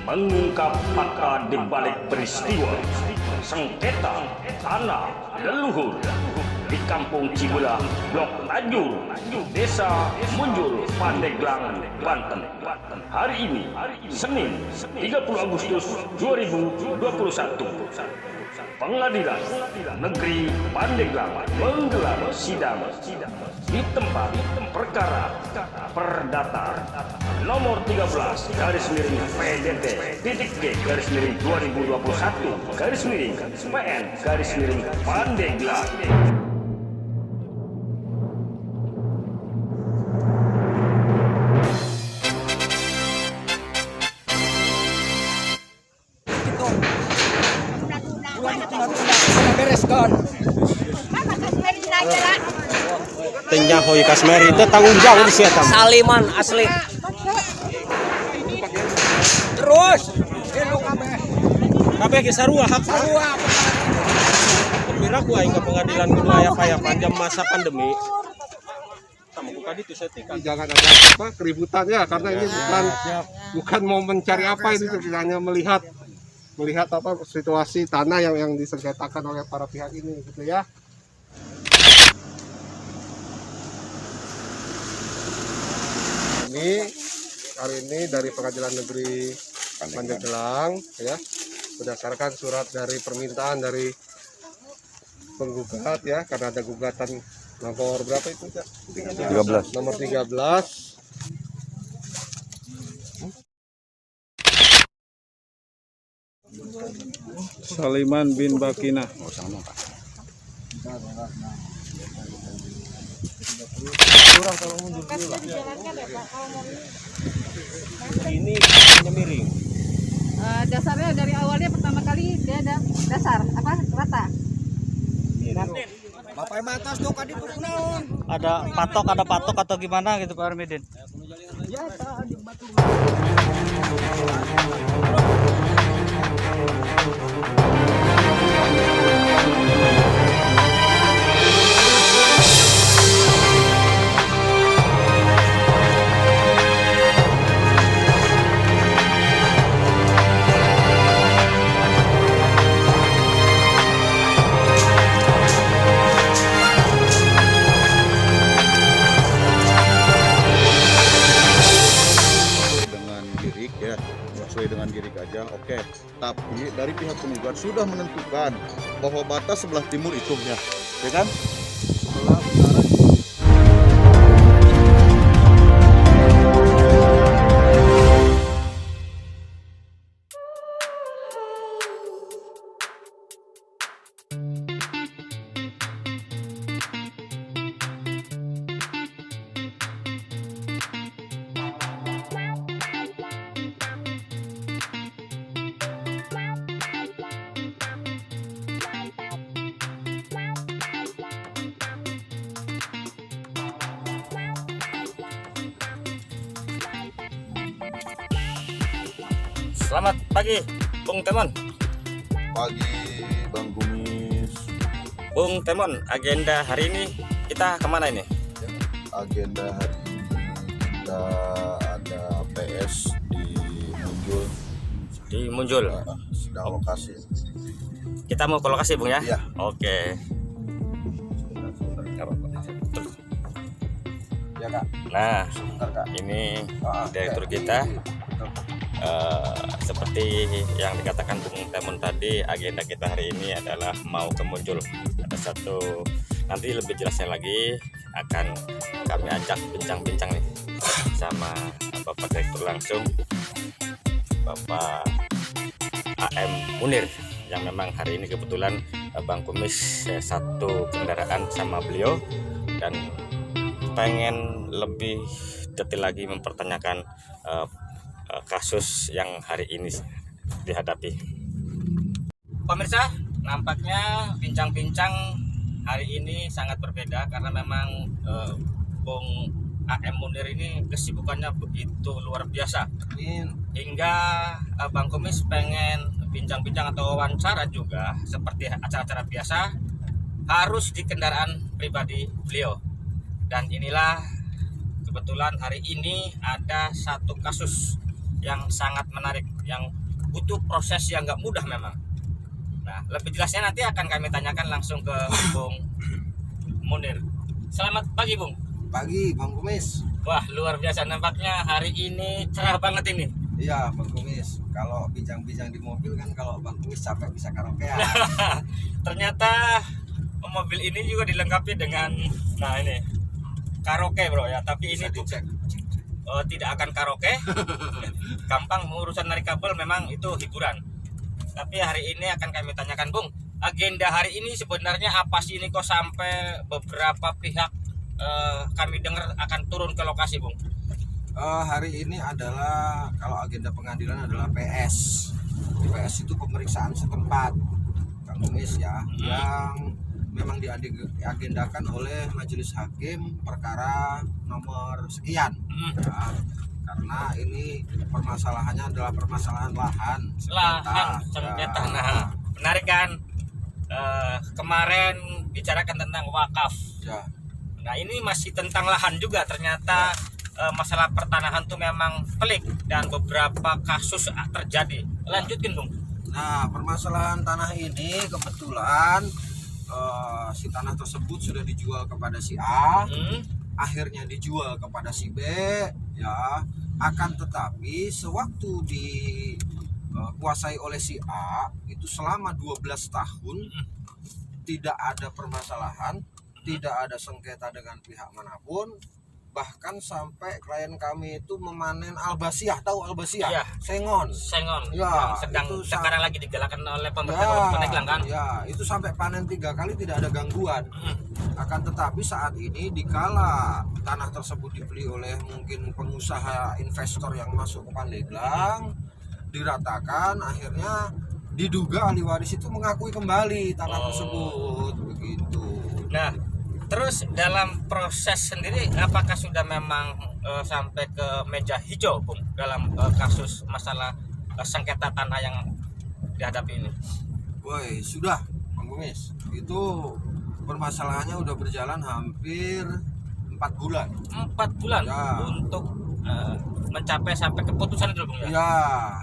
mengungkap fakta di balik peristiwa sengketa tanah leluhur di Kampung Cibelah, Blok Tanjur, Desa Munjul, Pandeglang, Banten. Hari ini, Senin, 30 Agustus 2021. Pengadilan Negeri Pandeglang menggelar sidang di tempat perkara perdata nomor 13 garis miring PDT titik G garis miring 2021 garis miring PN garis miring Pandeglang. Tenjang hoi kasmeri itu tanggung jawab di situ. Saliman asli. Terus. Kabeh ge sarua hak sarua. Pemira ku aing ke pengadilan kudu aya paya panjang masa pandemi. Kamu buka itu setika. Jangan ada apa keributan ya, karena ini bukan mau mencari apa, ini hanya melihat apa situasi tanah yang disengketakan oleh para pihak ini gitu ya. Ini hari ini dari Pengadilan Negeri Pandeglang ya, berdasarkan surat dari permintaan dari penggugat ya, karena ada gugatan nomor berapa itu ya? 13. Nomor 13. Saliman bin Bakina. Ini hanya miring. Dasarnya dari awalnya pertama kali dia ada dasar apa rata. Bapak batas tuh kadi naon? Ada patok atau gimana gitu Pak Armidin? Biasa di batu. Sesuai dengan girik aja, oke. Tapi dari pihak penggugat sudah menentukan bahwa batas sebelah timur itu ya kan? Sebelah utara. Selamat pagi, Bung Temon. Pagi Bang Kumis. Bung Temon, agenda hari ini kita kemana ini? Agenda hari ini kita ada PS di Munjul. Sedang lokasi. Kita mau ke lokasi, Bung ya? Iya. Oke. Ya Kak. Nah, Sebentar Kak. ini direktur kita. Seperti yang dikatakan Bung Temon tadi, agenda kita hari ini adalah mau ke Munjul. Ada satu, nanti lebih jelasnya lagi akan kami ajak bincang-bincang nih sama Bapak Direktur langsung, Bapak AM Munir, yang memang hari ini kebetulan Bang Kumis satu kendaraan sama beliau dan pengen lebih detail lagi mempertanyakan kasus yang hari ini dihadapi. Pemirsa, nampaknya bincang-bincang hari ini sangat berbeda karena memang Bung AM Munir ini kesibukannya begitu luar biasa. Hingga Bang Kumis pengen bincang-bincang atau wawancara juga seperti acara-acara biasa harus di kendaraan pribadi beliau. Dan inilah kebetulan hari ini ada satu kasus yang sangat menarik, yang butuh proses yang nggak mudah memang. Nah, lebih jelasnya nanti akan kami tanyakan langsung ke Bung Munir. Selamat pagi, Bung. Pagi, Bang Kumis. Wah, luar biasa nampaknya hari ini cerah banget ini. Iya, Bang Kumis. Kalau bincang-bincang di mobil kan kalau Bang Kumis capek bisa karaokean. Ternyata mobil ini juga dilengkapi dengan, nah ini karaoke bro ya, tapi Bisa ini dicek. tidak akan karaoke. Gampang urusan narik kabel, memang itu hiburan. Tapi hari ini akan kami tanyakan, Bung, agenda hari ini sebenarnya apa sih ini kok sampai beberapa pihak kami dengar akan turun ke lokasi, Bung? Hari ini adalah kalau agenda pengadilan adalah PS. PS itu pemeriksaan setempat, Bang Kumis ya, yang memang diagendakan oleh majelis hakim perkara nomor sekian. Ya, karena ini permasalahannya adalah permasalahan lahan Sengketa. Nah, menarik kan? Kemarin bicarakan tentang wakaf. Ya. Nah, ini masih tentang lahan juga. Ternyata masalah pertanahan tuh memang pelik dan beberapa kasus terjadi. Lanjutkan, Bung. Nah, permasalahan tanah ini kebetulan si tanah tersebut sudah dijual kepada si A, akhirnya dijual kepada si B, ya. Akan tetapi sewaktu dikuasai oleh si A itu selama 12 tahun tidak ada permasalahan, tidak ada sengketa dengan pihak manapun. Bahkan sampai klien kami itu memanen albasiah, tahu albasiah? Iya. Sengon. Ya, yang sedang itu sekarang lagi digalakkan oleh pemerintah Pandeglang kan? Ya, itu sampai panen 3 kali tidak ada gangguan. Akan tetapi saat ini dikala tanah tersebut dibeli oleh mungkin pengusaha investor yang masuk ke Pandeglang, diratakan, akhirnya diduga ahli waris itu mengakui kembali tanah tersebut, begitu. Nah, terus dalam proses sendiri apakah sudah memang sampai ke meja hijau, Bung, dalam kasus masalah sengketa tanah yang dihadapi ini? Woi, sudah, Bang Kumis. Itu permasalahannya udah berjalan hampir 4 bulan. 4 bulan Ya. untuk mencapai sampai keputusan itu, Bung ya? Ya,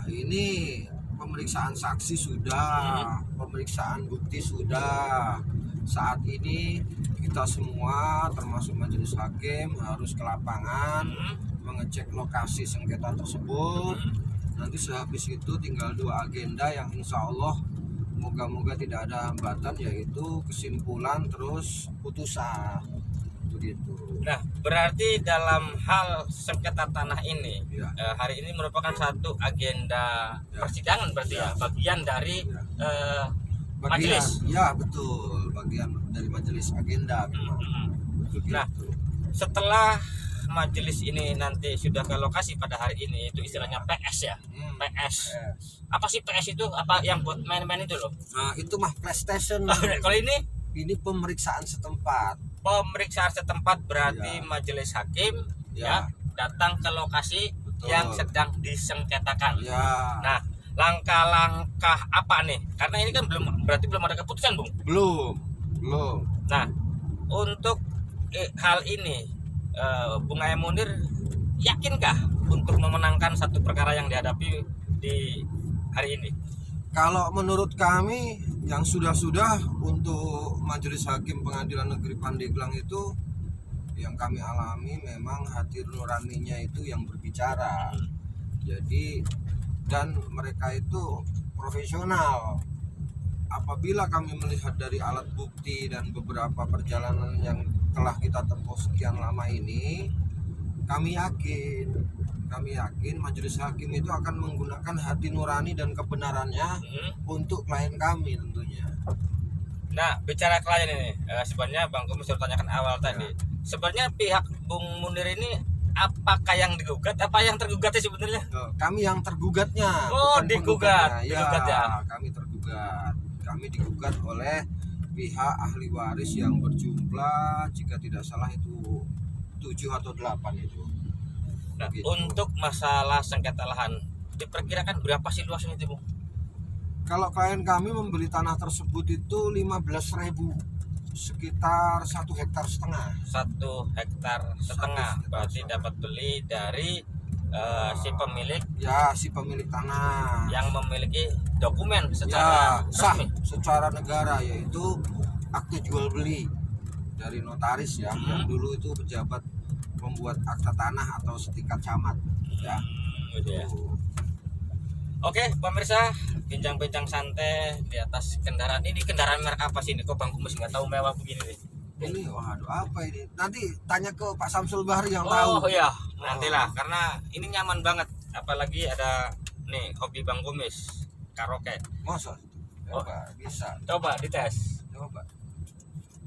ini pemeriksaan saksi sudah, pemeriksaan bukti sudah. Saat ini kita semua termasuk majelis hakim harus ke lapangan mengecek lokasi sengketa tersebut. Nanti sehabis itu tinggal 2 agenda yang insya Allah moga-moga tidak ada hambatan, yaitu kesimpulan terus putusan, begitu. Nah, berarti dalam hal sengketa tanah ini Ya. hari ini merupakan satu agenda persidangan berarti ya, bagian dari majelis. Ya, betul, bagian dari majelis agenda memang. Begitu. Nah, setelah majelis ini nanti sudah ke lokasi pada hari ini, itu istilahnya PS ya. PS. Apa sih PS itu? Apa yang buat main-main itu loh? Nah, itu mah PlayStation. Kalau ini Pemeriksaan setempat. pemeriksaan setempat berarti Ya. majelis hakim Ya. ya datang ke lokasi Betul. yang sedang disengketakan. Ya. Nah, langkah-langkah apa nih? Karena ini kan berarti belum ada keputusan, Bung. Belum. Nah, untuk hal ini Bung Ayam Munir yakinkah untuk memenangkan satu perkara yang dihadapi di hari ini? Kalau menurut kami yang sudah-sudah untuk Majelis Hakim Pengadilan Negeri Pandeglang itu yang kami alami memang hati nuraninya itu yang berbicara. Jadi dan mereka itu profesional. Apabila kami melihat dari alat bukti dan beberapa perjalanan yang telah kita tempuh sekian lama ini, kami yakin majelis hakim itu akan menggunakan hati nurani dan kebenarannya untuk klien kami tentunya. Nah, bicara klien ini, sebenarnya Bang Kumis sudah tanyakan awal tadi. Sebenarnya pihak Bung Munir ini apakah yang digugat, apa yang tergugatnya sebenarnya? Kami yang tergugatnya. Oh, bukan digugat. penggugatnya. Digugat ya. Kami tergugat. Kami digugat oleh pihak ahli waris yang berjumlah jika tidak salah itu 7 atau 8 itu. Nah, Gitu. untuk masalah sengketa lahan, diperkirakan berapa sih luasnya itu, Bung? Kalau klien kami membeli tanah tersebut itu 15.000, sekitar 1,5 hektar. 1,5 hektar, berarti dapat beli dari si pemilik Ya, si pemilik tanah. yang memiliki dokumen Ya, secara sah resmi. secara negara, yaitu akte jual beli dari notaris ya, yang dulu itu pejabat membuat akta tanah atau setingkat camat ya. Gitu ya. Oke pemirsa, bincang-bincang santai di atas kendaraan ini. Kendaraan merek apa sih ini? Kok Bang Kumis nggak tahu mewah begini nih? Ini waduh apa ini? Nanti tanya ke Pak Samsul Bahri yang Oh tahu. iya, nantilah karena ini nyaman banget. Apalagi ada nih hobi Bang Kumis, karaoke. Masa? Coba, bisa. Coba dites. Coba.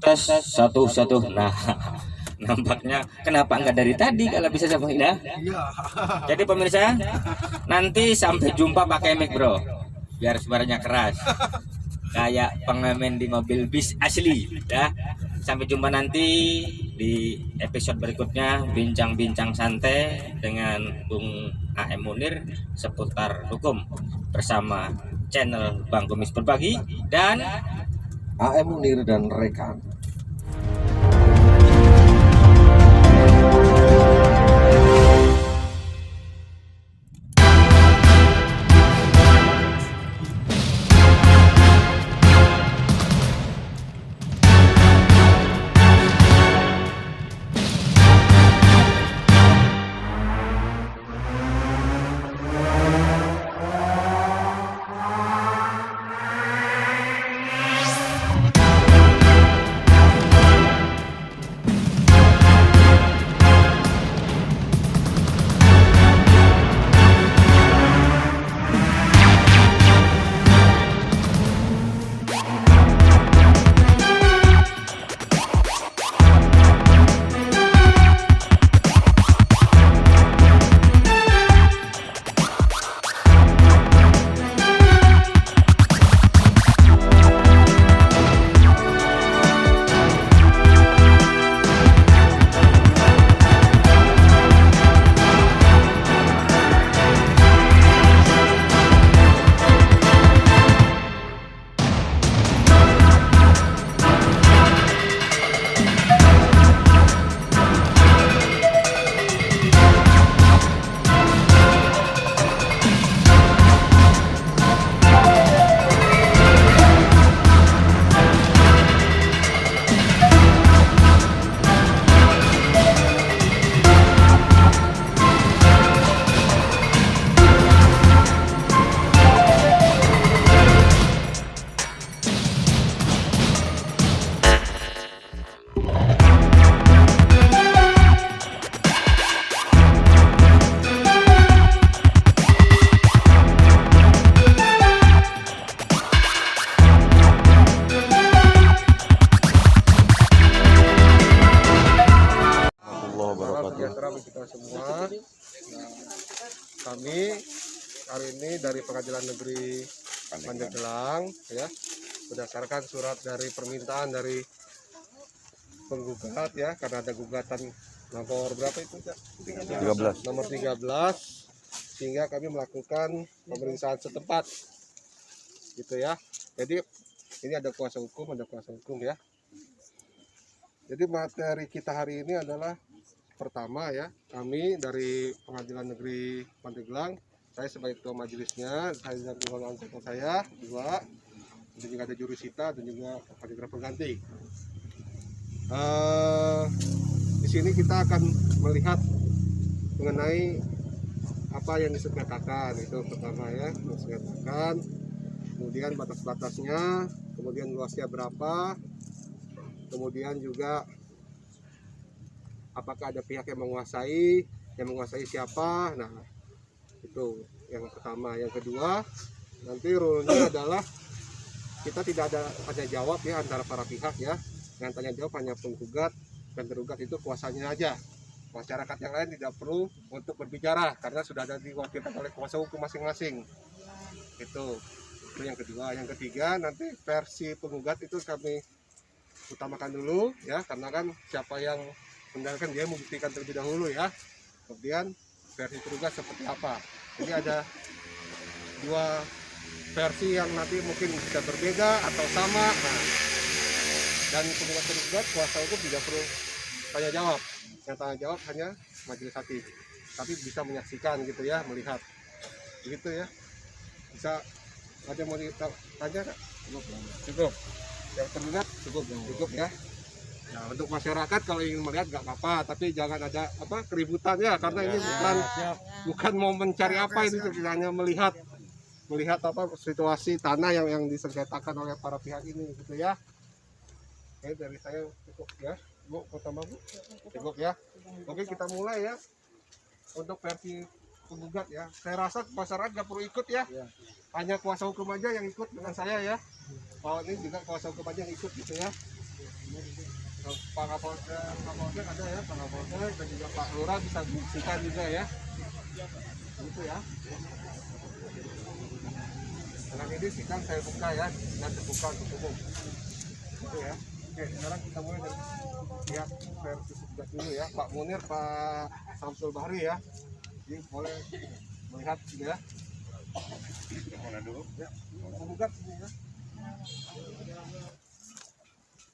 Tes satu. Nah, nampaknya kenapa nggak dari tadi kalau bisa coba ya? Iya. Jadi pemirsa, nanti sampai jumpa pakai mic bro, biar suaranya keras, kayak pengamen di mobil bis asli ya. Sampai jumpa nanti di episode berikutnya, bincang-bincang santai dengan Bung AM Munir seputar hukum bersama channel Bang Kumis Berbagi dan AM Munir dan rekan. Sejahtera bagi kita semua. Nah, kami hari ini dari Pengadilan Negeri Pandeglang ya, berdasarkan surat dari permintaan dari penggugat ya, karena ada gugatan nomor berapa itu? 13. Nomor 13, sehingga kami melakukan pemeriksaan setempat gitu ya. Jadi ini ada kuasa hukum ya. Jadi materi kita hari ini adalah pertama ya, kami dari Pengadilan Negeri Pandeglang, saya sebagai ketua majelisnya, saya dan kawan saya dua, dan juga ada jurusita dan juga panitia pengganti. Di sini kita akan melihat mengenai apa yang disengketakan, itu pertama ya, disengketakan, kemudian batas-batasnya, kemudian luasnya berapa, kemudian juga apakah ada pihak yang menguasai siapa. Nah itu yang pertama. Yang kedua, nanti rule-nya adalah kita tidak ada tanya jawab ya antara para pihak ya. Yang tanya jawab hanya penggugat dan tergugat, itu kuasanya aja. Masyarakat yang lain tidak perlu untuk berbicara karena sudah ada diwakilkan oleh kuasa hukum masing-masing. Itu yang kedua. Yang ketiga, nanti versi penggugat itu kami utamakan dulu ya, karena kan siapa yang mendalilkan dia membuktikan terlebih dahulu ya. Kemudian versi tergugat seperti apa. Jadi ada dua versi yang nanti mungkin bisa berbeda atau sama. Nah, dan penggugat tergugat kuasa hukum tidak perlu tanya jawab. Yang tanya jawab hanya majelis hakim. tapi bisa menyaksikan gitu ya, melihat begitu ya. Bisa ada mau ditanya Kak? Cukup yang terlihat cukup ya. Nah, untuk masyarakat kalau ingin melihat nggak apa-apa, tapi jangan ada keributan ya, karena ini bukan mau mencari apa, ini hanya melihat situasi tanah yang disengketakan oleh para pihak ini gitu ya. Oke, dari saya cukup ya, Bu, pertama Bu, cukup ya. Oke, kita mulai ya untuk versi penggugat ya. Saya rasa masyarakat nggak perlu ikut ya, hanya kuasa hukum aja yang ikut dengan saya ya. Oh, ini juga kuasa hukum aja yang ikut gitu ya. Pak Kapolsek ada ya, Pak Kapolsek dan juga Pak Lurah bisa buktikan juga ya. Gitu ya. Sekarang ini sidang saya buka ya, dan terbuka untuk umum. Gitu ya. Oke, sekarang kita mulai dari pihak versi penggugat dulu ya. Pak Munir, Pak Samsul Bahri ya. Jadi boleh melihat gitu ya. Mana dulu? Ya, penggugat ini ya.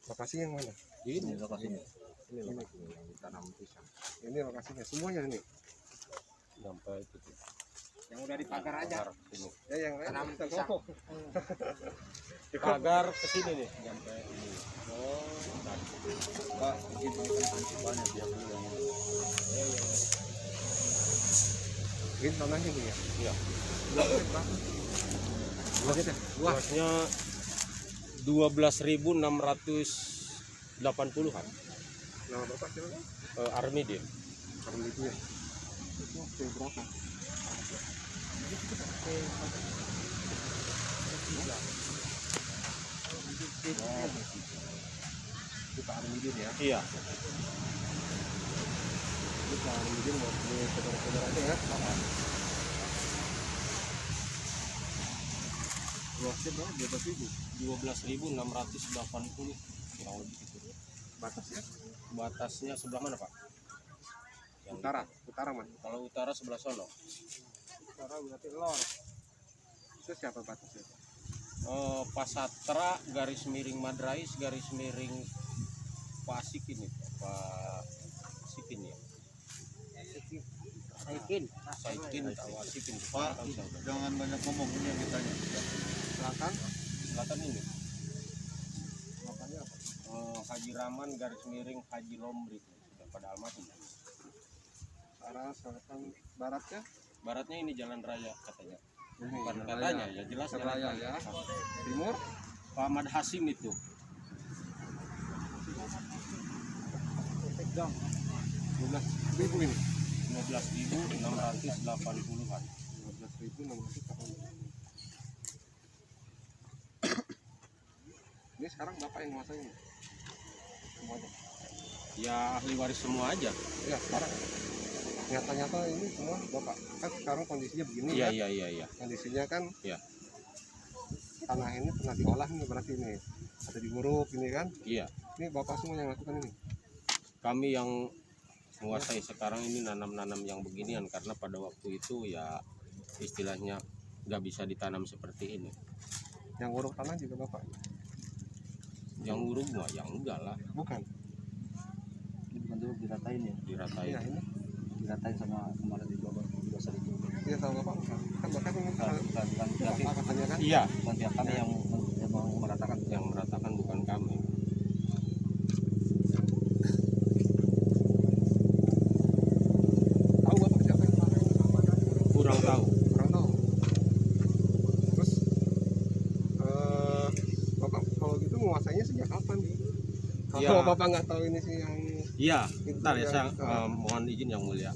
Lokasi yang mana? Ini lokasinya. Ini yang ditanam pisang. Ini lokasinya semuanya ini. Sampai itu. Yang udah dipagar aja. Ini. Ya yang tanam pisang. Dipagar ke sini nih sampai ini. Oh, Pak, ini banyak dia dulu yang ini. Ini tanahnya ini ya? Iya. Luasnya 12.680-an. Nama Bapak siapa? Armidin. Armidin. Itu berapa? Itu Pak Armidin ya? Iya. Ini Pak Armidin mau punya saudara-saudaranya ya? Luasnya berapa? 12.680 kurang lebih gitu. Batasnya? Batasnya sebelah mana Pak? Yang Utara Mas. Kalau utara sebelah sono. Utara berarti lor. Itu siapa batasnya? Pasatra garis miring Madrais garis miring Pak Asikin itu Pak Asikin ya. Saikin atau Asikin. Pak, jangan banyak ngomong, ini yang ditanya. Selatan ini. Makanya apa? Haji Rahman garis miring Haji Lomri sudah pada almarhum. Arah selatan baratnya? Baratnya ini jalan raya katanya. Bukan Katanya ya jelas jalan raya ya. Timur Pak Ahmad Hasim itu. 12.000 ini. 15.680-an. 15.680. Ini sekarang Bapak yang menguasai ini? Semuanya? Ya ahli waris semua aja. Ya sekarang nyata-nyata ini semua Bapak kan sekarang kondisinya begini Iya ya. iya. Kondisinya kan Iya. tanah ini pernah diolah nih berarti ini ada diuruk ini kan. Iya. Ini Bapak semua yang lakukan ini. Kami yang menguasai sekarang ini nanam-nanam yang beginian karena pada waktu itu ya istilahnya nggak bisa ditanam seperti ini. Yang uruk tanah juga Bapak? Yang uruk mah yang enggak lah. Bukan. Ini bukan dulu diratain ya, Diratain. Iya ini. diratain sama kemarin di Bogor juga sering juga. Iya sama Bapak bukan. Kan Bapak ini Bukan tapi Bapak katanya kan. Iya. bukan pihak kami yang mau meratakan. Yang meratakan bukan kami. Tahu Bapak siapa yang pakai? Kurang tahu. Kurang tahu. Terus Bapak kalau gitu menguasainya sejak kapan? Kalau Ya. Bapak nggak tahu ini sih yang Iya. Itu Ntar ya yang- saya mohon izin yang mulia.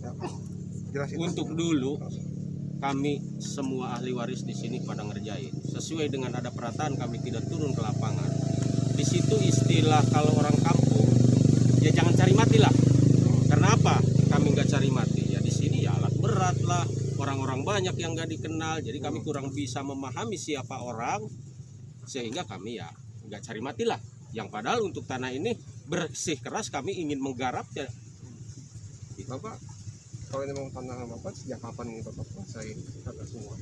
jelasin. Untuk dulu kami semua ahli waris di sini pada ngerjain. Sesuai dengan ada perataan kami tidak turun ke lapangan. Di situ istilah kalau orang kampung ya jangan cari mati lah. Karena apa? Kami nggak cari mati. Ya di sini ya alat berat lah. Orang-orang banyak yang nggak dikenal. Jadi kami kurang bisa memahami siapa orang sehingga kami ya nggak cari mati lah. Yang padahal untuk tanah ini bersih keras kami ingin menggarapnya. Bapak kalau ini memang tanah Bapak sejak kapan ini Bapak kuasai kata semua?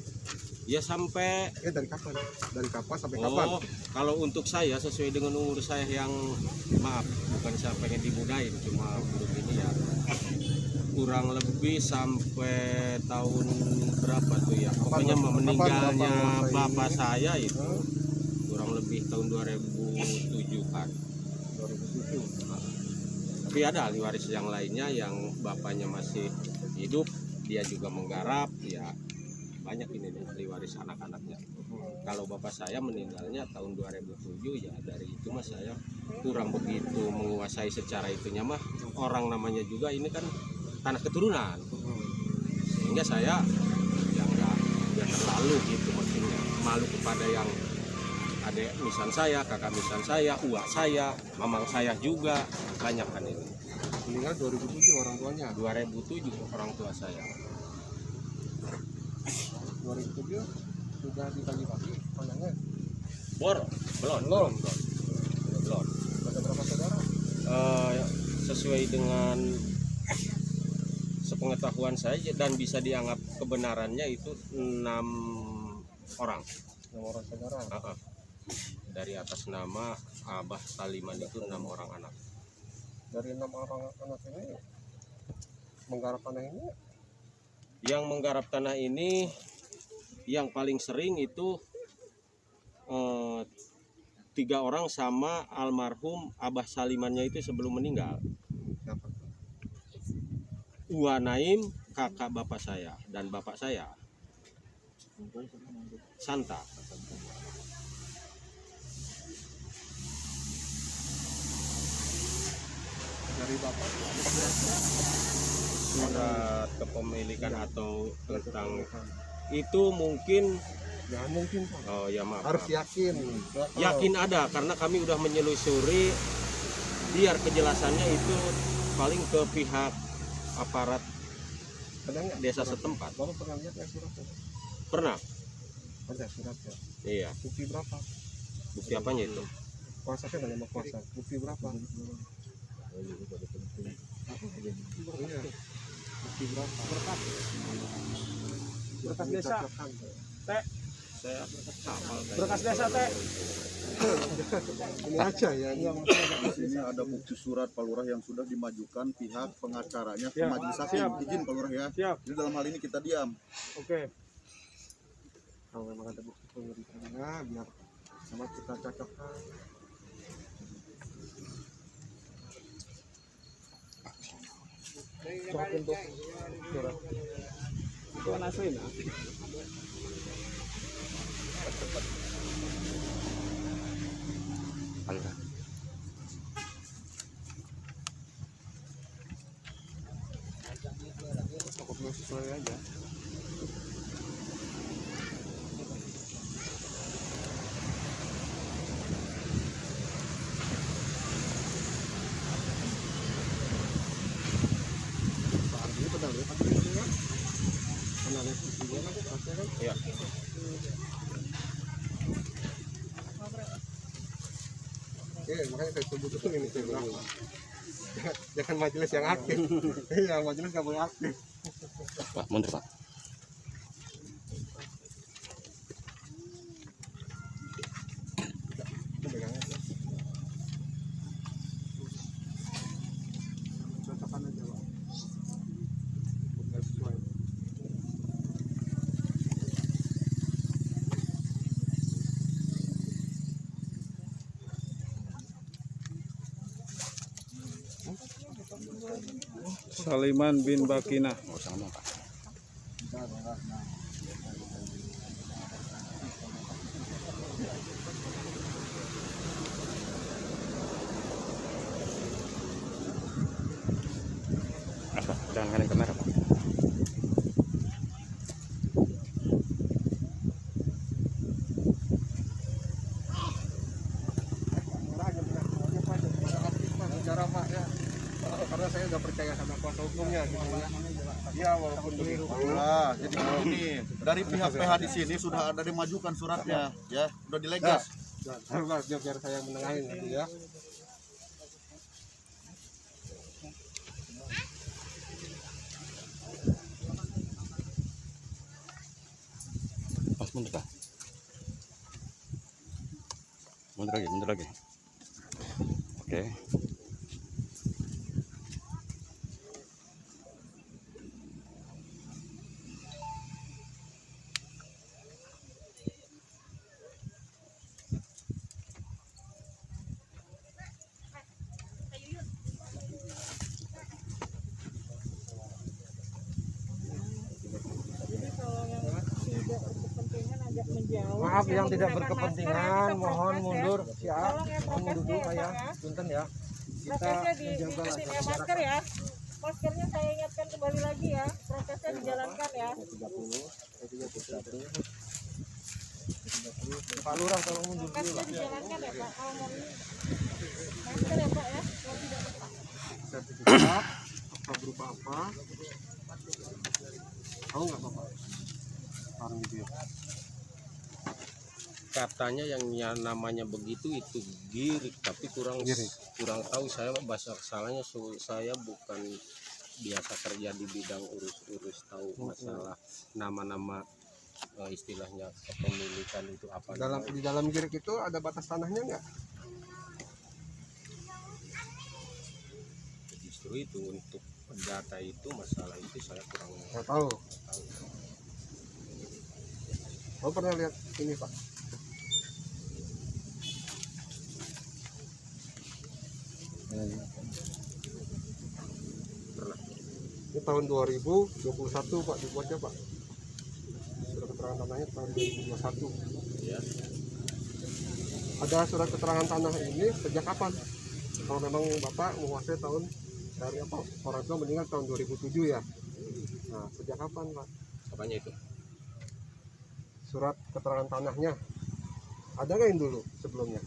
Ya sampai Dari kapan? Dari kapan sampai kapan? kalau untuk saya sesuai dengan umur saya yang maaf bukan saya pengen dimudahin cuma buruk ini ya kurang lebih sampai tahun berapa tuh ya, pokoknya meninggalnya bapak saya itu kurang lebih tahun 2007-an. 2007. Tapi ada ahli waris yang lainnya yang bapaknya masih hidup, dia juga menggarap, ya banyak ini nih ahli waris anak-anaknya. Kalau bapak saya meninggalnya tahun 2007, ya dari itu mas saya kurang begitu menguasai secara itunya mah. Orang namanya juga ini kan tanah keturunan, sehingga saya ya nggak terlalu gitu maksudnya malu kepada yang adik misan saya, kakak misan saya, uak saya, mamang saya juga banyak kan ini. Meninggal 2007 orang tuanya. 2007 orang tua saya. 2007 sudah dibagi-bagi panjangnya. Belum. Ada berapa saudara? Sesuai dengan sepengetahuan saya dan bisa dianggap kebenarannya itu 6 orang. 6 orang saudara. Dari atas nama Abah Saliman itu 6 orang anak. Dari 6 orang anak ini menggarap tanah ini, Yang menggarap tanah ini yang paling sering itu 3 orang sama almarhum Abah Salimannya itu sebelum meninggal. siapa? Uwa Naim, kakak bapak saya dan bapak saya. Santa. Dari bapak Surat kepemilikan atau tentang itu mungkin jangan mungkin Pak. oh ya maaf. Harus yakin. Yakin ada karena kami udah menyelusuri biar kejelasannya itu paling ke pihak aparat Ada nggak desa surat? setempat. Bapak pernah lihat ya suratnya? Pernah? Ada suratnya. Iya. Bukti berapa? Bukti apanya itu? Kuasa kan nama kuasa. Bukti berapa? Iya. Bukti berapa? Berkas desa. Saya hafal kayak Berkas desa teh. Ini aja ya. Di sini ada bukti surat Pak Lurah yang sudah dimajukan pihak pengacaranya ke majelis hakim. Izin Pak Lurah ya. Jadi dalam hal ini kita diam. Oke. Kalau memang ada bukti pemilikannya, biar sama kita cocokkan. Coba untuk surat. Itu nasuin. Cukup sesuai aja. Iya. Oke, makanya saya sebut itu ini berapa. Jangan majelis yang aktif. Iya, majelis nggak boleh aktif. Pak, mundur Pak. Pegang aja. Cocokan aja, Pak. Udah sesuai. Saliman bin Bakina. Nggak usah ngomong Pak. Apa? Jangan ngalahin kamera Pak. Bicara Pak ya. Karena saya nggak percaya sama kuasa hukumnya gitu ya. Iya, walaupun begitu. Nah, jadi ini dari pihak PH di sini sudah ada dimajukan suratnya, ya, sudah dilegas. Nah, biar saya yang menengahin gitu ya. Pas mundur Pak. Mundur lagi. Oke. jauh. Maaf yang tidak menggunakan berkepentingan, masker, ya, kita mohon prokes, mundur. ya. Siap, Tolong ya mohon mundur prokesnya dulu ya, ya. Pak, ya. Punten ya. Kita Prokesnya menjaga diikutin ya jarak. masker ya. Maskernya saya ingatkan kembali lagi ya. Prokesnya dijalankan ya. 30, 31. Pak Lurah tolong mundur dulu Prokesnya lah. dijalankan ya Pak. Kalau mau ini masker ya Pak ya. Kalau tidak Sertifikat apa berupa apa? Tahu nggak Bapak? Orang itu ya. Katanya yang namanya begitu itu girik, tapi kurang tahu saya bahasa salahnya. Saya bukan biasa kerja di bidang urus tahu masalah nama-nama istilahnya kepemilikan itu apa. Di dalam girik itu ada batas tanahnya nggak? Justru itu untuk data itu masalah itu saya kurang Tahu. Oh pernah lihat ini Pak? pernah. Ini tahun 2021 Pak dibuatnya Pak. Surat keterangan tanahnya tahun 2021. Ya. Ada surat keterangan tanah ini sejak kapan? Kalau memang Bapak menguasai tahun dari apa? Orang tua meninggal tahun 2007 ya. Nah, sejak kapan Pak? Apanya itu? Surat keterangan tanahnya ada nggak yang dulu sebelumnya?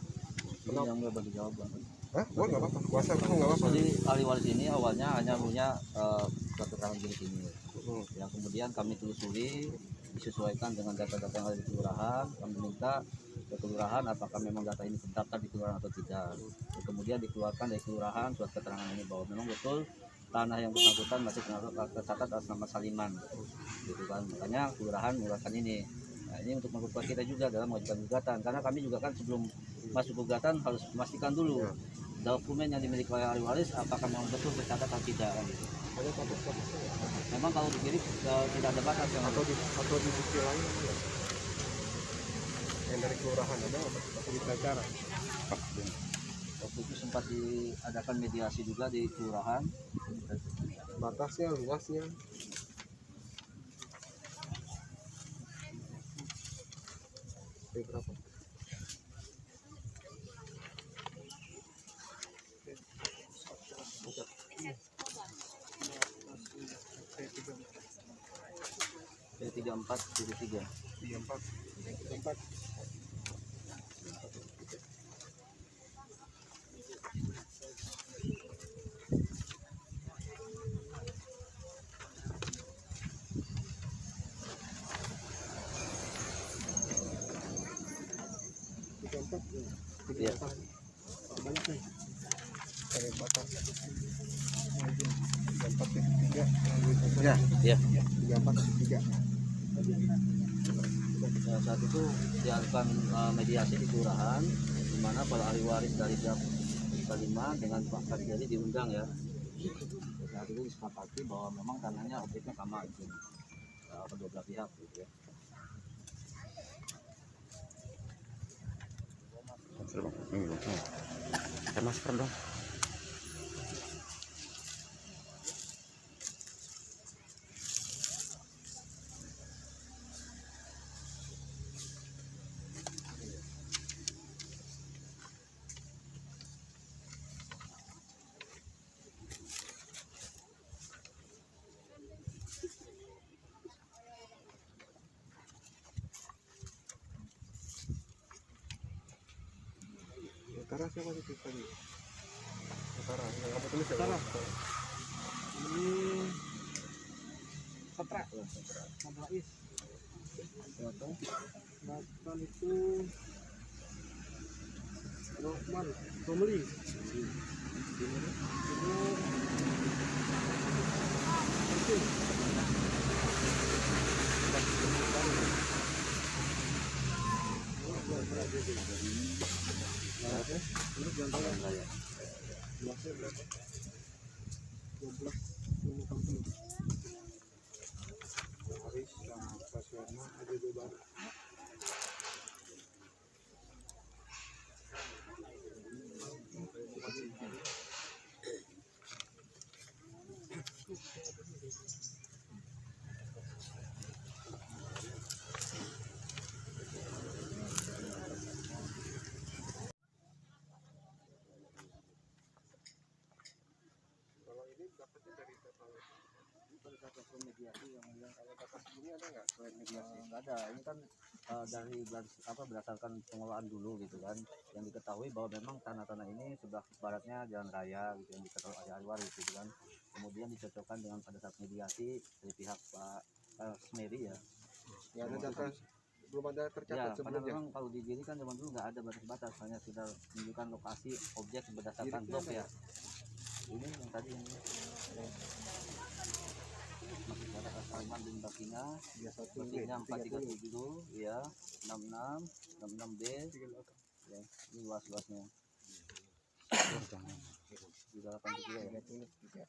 Ini yang nggak bagi jawab Bang. Hah? Gua nggak apa-apa. Kuasa kamu nggak apa-apa. Jadi ahli waris ini awalnya hanya punya suatu keterangan girik ini. Yang kemudian kami telusuri disesuaikan dengan data-data yang ada di kelurahan. Kami minta ke kelurahan apakah memang data ini terdaftar di kelurahan atau tidak. Dan kemudian dikeluarkan dari kelurahan surat keterangan ini bahwa memang betul tanah yang bersangkutan masih tercatat atas nama Saliman, gitu kan. Makanya kelurahan mengeluarkan ini. Nah, ini untuk memperkuat kita juga dalam mengajukan gugatan, karena kami juga kan sebelum masuk gugatan harus memastikan dulu dokumen yang dimiliki oleh ahli waris apakah memang betul tercatat atau tidak kan, gitu. Memang kalau dikirim tidak ada batas yang Atau di bukti lain ya? Yang dari kelurahan ada atau bisa cara? waktu itu sempat diadakan mediasi juga di kelurahan. Batasnya, luasnya. Berapa? Dari 34 34. Iya. Banyak nih. Dari batas. 34.3. Ya, iya. 34.3. Saat itu dilakukan mediasi di kelurahan, di mana para ahli waris dari pihak Saliman dengan Pak Kadjari diundang ya. Saat itu disepakati bahwa memang tanahnya objeknya sama itu, kedua belah pihak gitu ya. Ada masker dong. Utara siapa itu tadi? Utara, yang apa tulis Utara? Ini Satra. Mabrais. Selatan itu Rohman, Romli. sini ada nggak proyek mediasi? Nggak ada, ini kan berdasarkan pengelolaan dulu gitu kan, yang diketahui bahwa memang tanah-tanah ini sebelah baratnya jalan raya gitu yang diketahui ada ahli waris gitu kan, kemudian dicocokkan dengan pada saat mediasi dari pihak Pak Smeri ya. Nggak ada data, belum ada Ya, tercatat karena sebelumnya. memang kalau di sini kan zaman dulu nggak ada batas-batas, hanya sekedar menunjukkan lokasi objek berdasarkan blok ya. Ini yang tadi ini masih ada Salman bin Bakina, Bakina 437 ya, 66 66B ya, ini luas-luasnya. Juga 83 ya.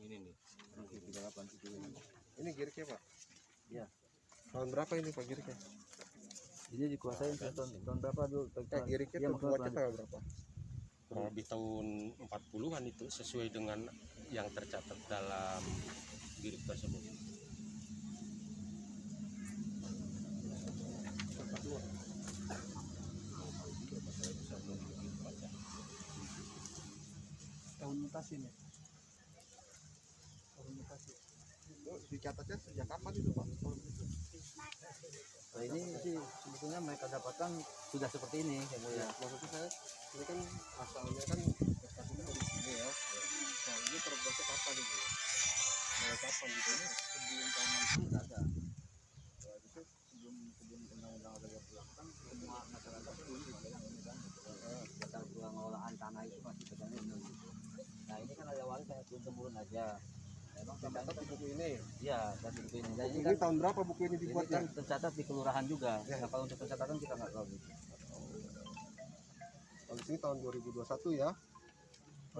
Ini nih. 387. Ini giriknya Pak? Iya. Tahun berapa ini Pak giriknya? Ini dikuasain tahun berapa dulu? Giriknya Iya, tuh buatnya tanggal berapa? Kurang lebih tahun 40-an itu sesuai dengan yang tercatat dalam girik tersebut. Tahun mutasi nih. Tahun mutasi. Dicatatnya sejak kapan itu Pak? Nah, ini sih sebetulnya mereka dapatkan sudah seperti ini ya Bu ya. Maksudnya saya, ini kan asalnya kan investasinya dari sini ya. Nah ini terbuatnya kapan itu? Mulai kapan gitu? Ini sebelum tahun 60 nggak ada. Ya itu sebelum undang-undang ada yang kan semua masyarakat pun pegang ini kan. Data pengelolaan tanah itu masih pegang ini. Nah ini kan ada waris hanya turun-temurun aja. Memang Tercatat di buku ini. iya dan buku ini. Dan Buku ini ini kan tahun berapa buku ini ini dibuatnya? kan tercatat di kelurahan juga. Ya. Nah, kalau untuk pencatatan kita nggak tahu. Kalau di sini tahun 2021 ya.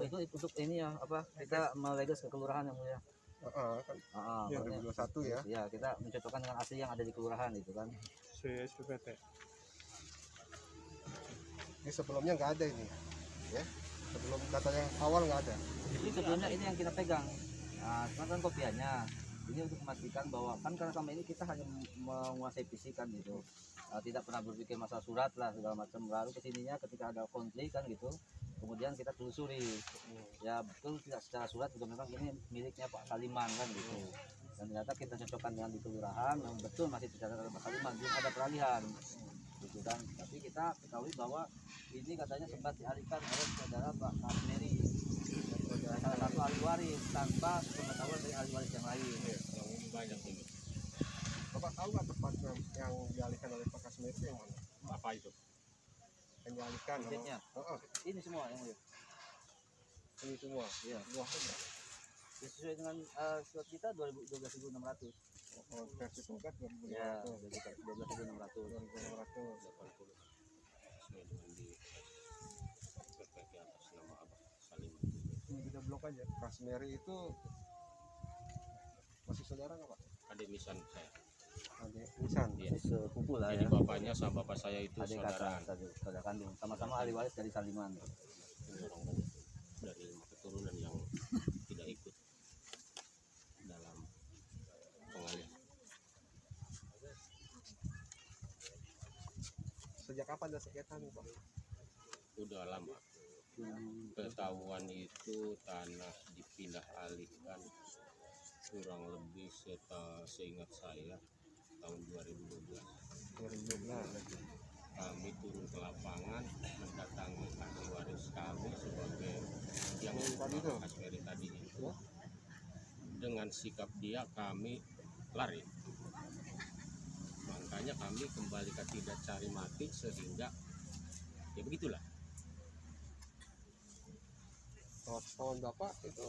Oh itu untuk ini ya apa kita melegas ke kelurahan yang mulia. Kan Ya, 2021 ya. Ya kita mencocokkan dengan asli yang ada di kelurahan itu kan. SPPT. Ini sebelumnya nggak ada ini. Ya. Sebelum datanya awal nggak ada. Jadi sebelumnya ini yang kita pegang. Nah, cuma kan kopiannya. Ini untuk memastikan bahwa kan karena selama ini kita hanya menguasai fisik kan gitu. Tidak pernah berpikir masalah surat lah segala macam. Lalu kesininya ketika ada konflik kan gitu. Kemudian kita telusuri. Ya betul tidak secara surat juga memang ini miliknya Pak Saliman kan gitu. Dan ternyata kita cocokkan dengan di kelurahan yang betul masih tercatat oleh Pak Saliman, belum ada peralihan. Gitu kan. Tapi kita ketahui bahwa ini katanya sempat dialihkan oleh saudara Pak Kasmeri. Salah satu ahli waris tanpa pengetahuan dari ahli waris yang lain. Yang ini banyak ini. Bapak tahu nggak tempat yang dialihkan oleh Pak Kasmir itu yang mana? Apa itu? Yang dialihkan? Izinnya. Ini semua yang mulia. Ini semua. Iya. Luasnya berapa? Ya, sesuai dengan surat kita 12.600. Oh, versi tungkat 2000. Ya, 12.600. 2600. Sesuai dengan di PPK atas nama Abah Saliman. Ini kita blok aja. Kasmeri itu masih saudara nggak Pak? Adik misan saya. Ada Nisan. Iya. Sepupu lah Jadi ya. bapaknya sama bapak saya itu Adik saudaraan. kakak, saudara kandung. Sama-sama ahli waris dari Saliman. Orang banyak dari 5 keturunan yang tidak ikut dalam pengalihan. Sejak kapan ada sengketa nih Pak? Udah lama. Ketahuan itu tanah dipindah alihkan kurang lebih seingat saya tahun 2012. 2012. Kami turun ke lapangan mendatangi ahli waris kami sebagai yang tadi itu? Kasmeri tadi itu. Dengan sikap dia kami lari. Makanya kami kembali ke tidak cari mati sehingga ya begitulah. Tahun Bapak itu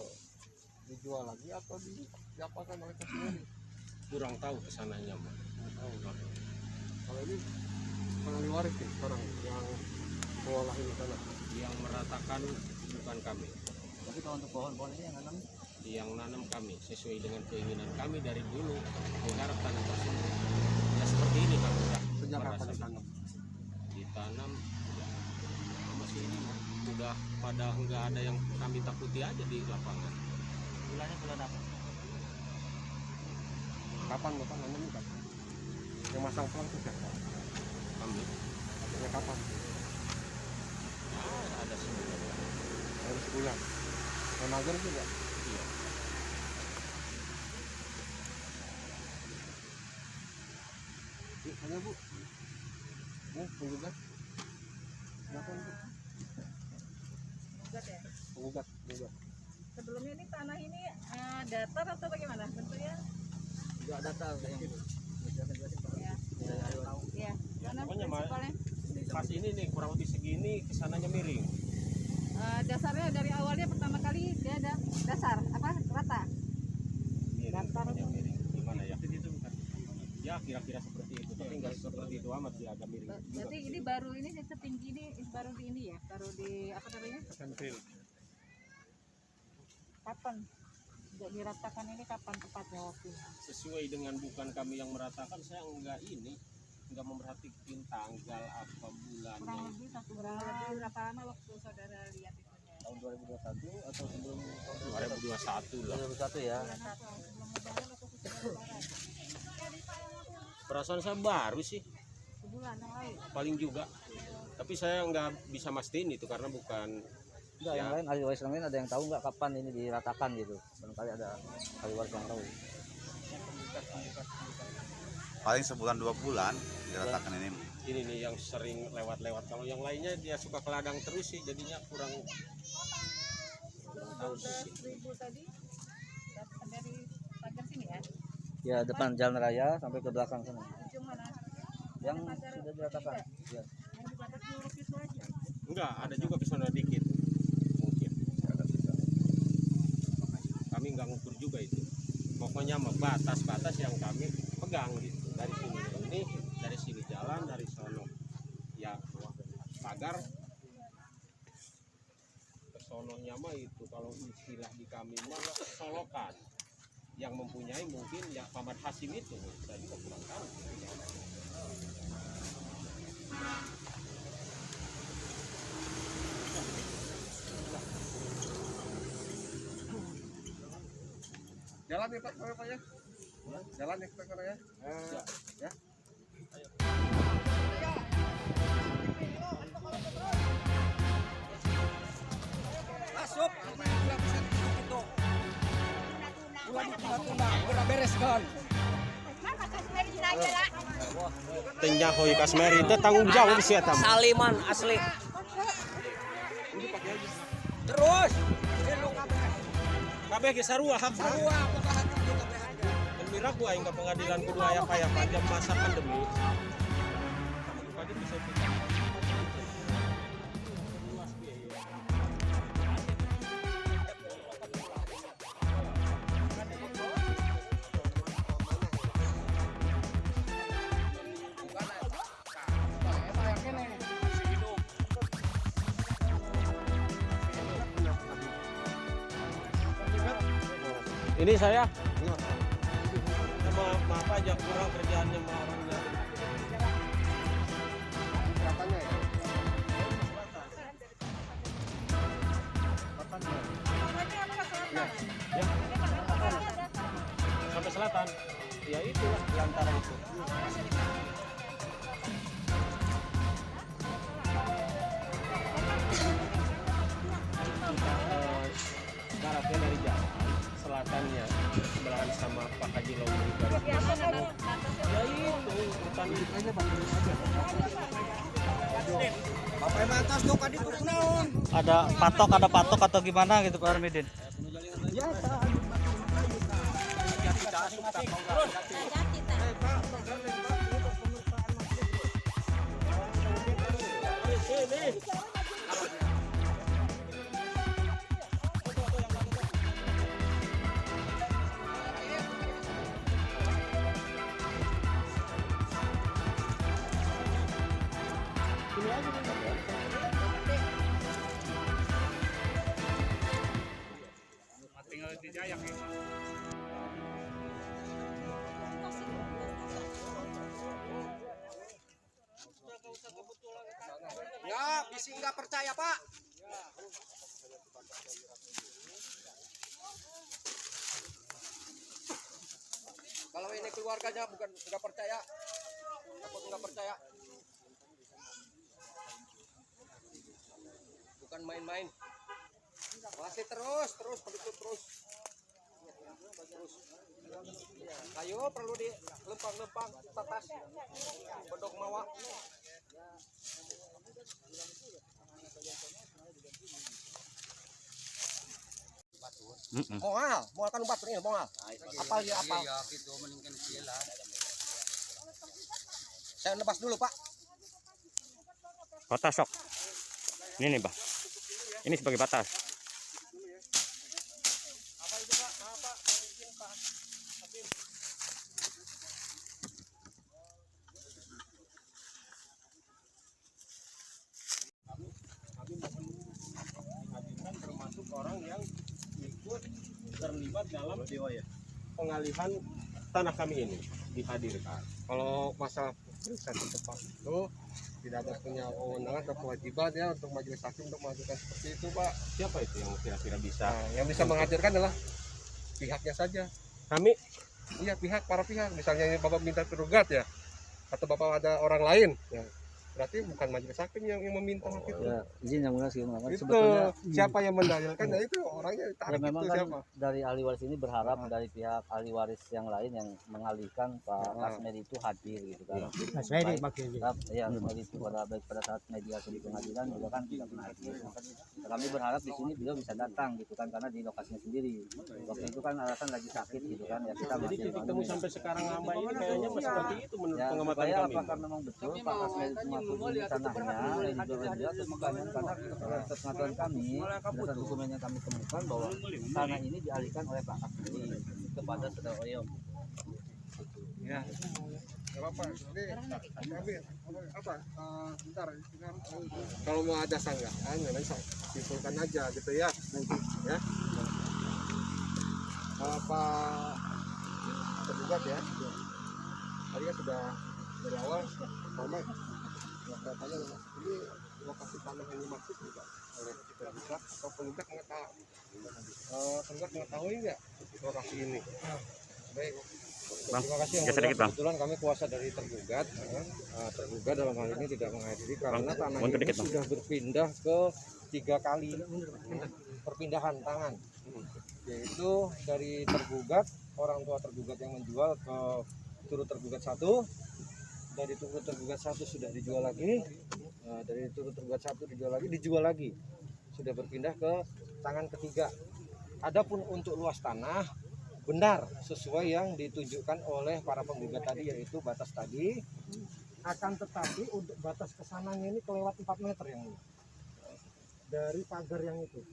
dijual lagi atau diapakan oleh Kasmeri? Kurang tahu kesananya Mbak. Kalau ini ahli waris nih sekarang yang mengolah ini tanah. Yang meratakan bukan kami. Tapi kalau untuk pohon-pohon ini yang nanam Yang nanam kami sesuai dengan keinginan kami dari dulu menggarap tanah tersebut. Ya seperti ini kami sudah Sejak kapan merasa ditanam? ditanam ya, masih ini Mbak. Udah pada nggak ada yang kami takuti aja di lapangan. bulannya bulan apa? Kapan Bapak nanam ini kapan? Yang masang pelang itu siapa? Kami Artinya kapan? ya, ada sebulan. Baru sebulan. Yang mager juga. Iya. Hanya Bu. Penggugat. Kenapa Bu? Enggak ya? Penggugat. Sebelumnya ini tanah ini datar atau bagaimana bentuknya? Enggak datar yang Ya. Ya. Mana Pokoknya prinsipalnya? pas ini nih kurang lebih segini, kesananya miring. Dasarnya dari awalnya pertama kali dia ada dasar apa rata. Miring, pokoknya miring. Gimana ya? Ya kira-kira seperti itu, tapi nggak seperti itu amat, dia agak miring juga. Berarti ini baru ini setinggi ini baru di ini ya, baru di apa namanya? Kapan? Tidak diratakan ini kapan tepatnya waktu? Sesuai dengan bukan kami yang meratakan, saya nggak memerhatikan tanggal apa bulannya. Kurang lebih berapa lama waktu saudara lihat itu? tahun 2021 atau sebelum 2021 lah. 2021 ya. Perasaan saya baru sih, Sebulan yang lalu. paling juga. Tapi saya nggak bisa mastiin itu karena bukan. Enggak, yang lain ahli waris yang lain ada yang tahu nggak kapan ini diratakan gitu. Barangkali ada ahli waris yang tahu. Paling sebulan 2 bulan diratakan ini. Ini nih yang sering lewat-lewat. Kalau yang lainnya dia suka ke ladang terus sih, jadinya kurang tahu sih. 12.000 tadi Dari pagar sini ya. Ya depan jalan raya sampai ke belakang sana. ujung mana? Yang sudah diratakan. Ya. Yang di batas lurus itu aja. Enggak, ada juga ke sana dikit. Mungkin. Kami nggak ngukur juga itu. Pokoknya batas-batas yang kami pegang gitu. Dari sini ini, dari sini jalan, dari sono ya pagar. Ke sononya mah itu kalau istilah di kami mah solokan. Yang mempunyai mungkin ya Paman Hasim itu, saya juga kurang tahu. Jalan ya Pak, ya. Jalan ya Pak ya. Ya. Masuk. Udah bereskan. Tenjak hoi kasmeri itu tanggung jawab sih tam. Saliman asli. Terus. Kabeh ge sarua hak sarua. Mira gua hingga pengadilan kudu aya kaya panjang masa pandemi. Pagi bisa ini saya maaf aja kurang kerjaannya sama orangnya. Berapanya ya? Sampai selatan ya itulah di antara itu. Baratnya dari jalan, selatannya sebelahan sama Pak Haji Lauli. Ya itu hutan aja Pak. Bapak yang atas tuh kadi turun naon. Ada patok atau gimana gitu Pak Armidin? Ya, bisi nggak percaya Pak. Kalau ini keluarganya bukan nggak percaya, takut nggak percaya. Bukan main-main. Masih terus penduduk terus. Ayo perlu di lempang-lempang tatas bedog mawa. Moal kan umpat ini moal. Apal ya apal. Saya nebas dulu Pak. Batas sok. Ini nih, Pak. Ini sebagai batas. Termasuk orang yang ikut terlibat dalam pengalihan tanah kami ini dihadirkan. Kalau masalah periksaan tempat itu tidak ada punya kewenangan atau kewajiban ya untuk majelis hakim untuk mengajukan seperti itu, Pak. Siapa itu yang kira-kira bisa? Nah, yang bisa menghadirkan adalah pihaknya saja. Kami Iya, para pihak. Misalnya ini Bapak minta tergugat ya, atau Bapak ada orang lain, ya berarti bukan majelis hakim yang meminta hak itu. Ya, izin yang mulia segala Itu sebetulnya siapa yang mendalilkan? Ya itu orangnya ya tarik memang itu kan siapa? dari ahli waris ini berharap dari pihak ahli waris yang lain yang mengalihkan Pak Kasmedi itu hadir gitu kan. Baik, ya Kasmedi itu baik pada saat media di pengadilan juga kan tidak pernah hadir. Kami berharap di sini beliau bisa datang gitu kan karena di lokasinya sendiri. Waktu itu kan alasan lagi sakit gitu kan ya kita jadi masih titik temu sampai sekarang lama ini kayaknya masih seperti itu menurut ya, pengamatan supaya kami. apakah memang betul Pak Kasmedi itu masuk di tanahnya dan juga atau bukan karena pengetahuan kami berdasarkan dokumen yang kami temukan bahwa tanah ini dialihkan oleh Pak Kasmedi kepada saudara Oyom. Ya. Gak apa-apa. Ini ambil apa? Bentar. Kalau mau ada sanggahan, ya nanti simpulkan aja gitu ya. Ya. Pak tergugat ya. Tadi ya sudah dari awal sama katanya ini lokasi tanah yang dimaksud juga oleh tergugat atau penggugat mengetahui nggak lokasi ini? Baik. Bang, Terima kasih geser dikit, Bang. kebetulan kami kuasa dari tergugat. Tergugat dalam hal ini tidak menghadiri karena tanah mundur ini dikit, Bang. sudah berpindah ke 3 kali perpindahan tangan, yaitu dari tergugat, orang tua tergugat yang menjual ke turut tergugat 1, dari turut tergugat 1 sudah dijual lagi, dari turut tergugat 1 dijual lagi, sudah berpindah ke tangan ketiga. Adapun untuk luas tanah benar sesuai yang ditunjukkan oleh para penggugat tadi, yaitu batas tadi, akan tetapi untuk batas kesananya ini kelewat 4 meter yang ini dari pagar yang itu,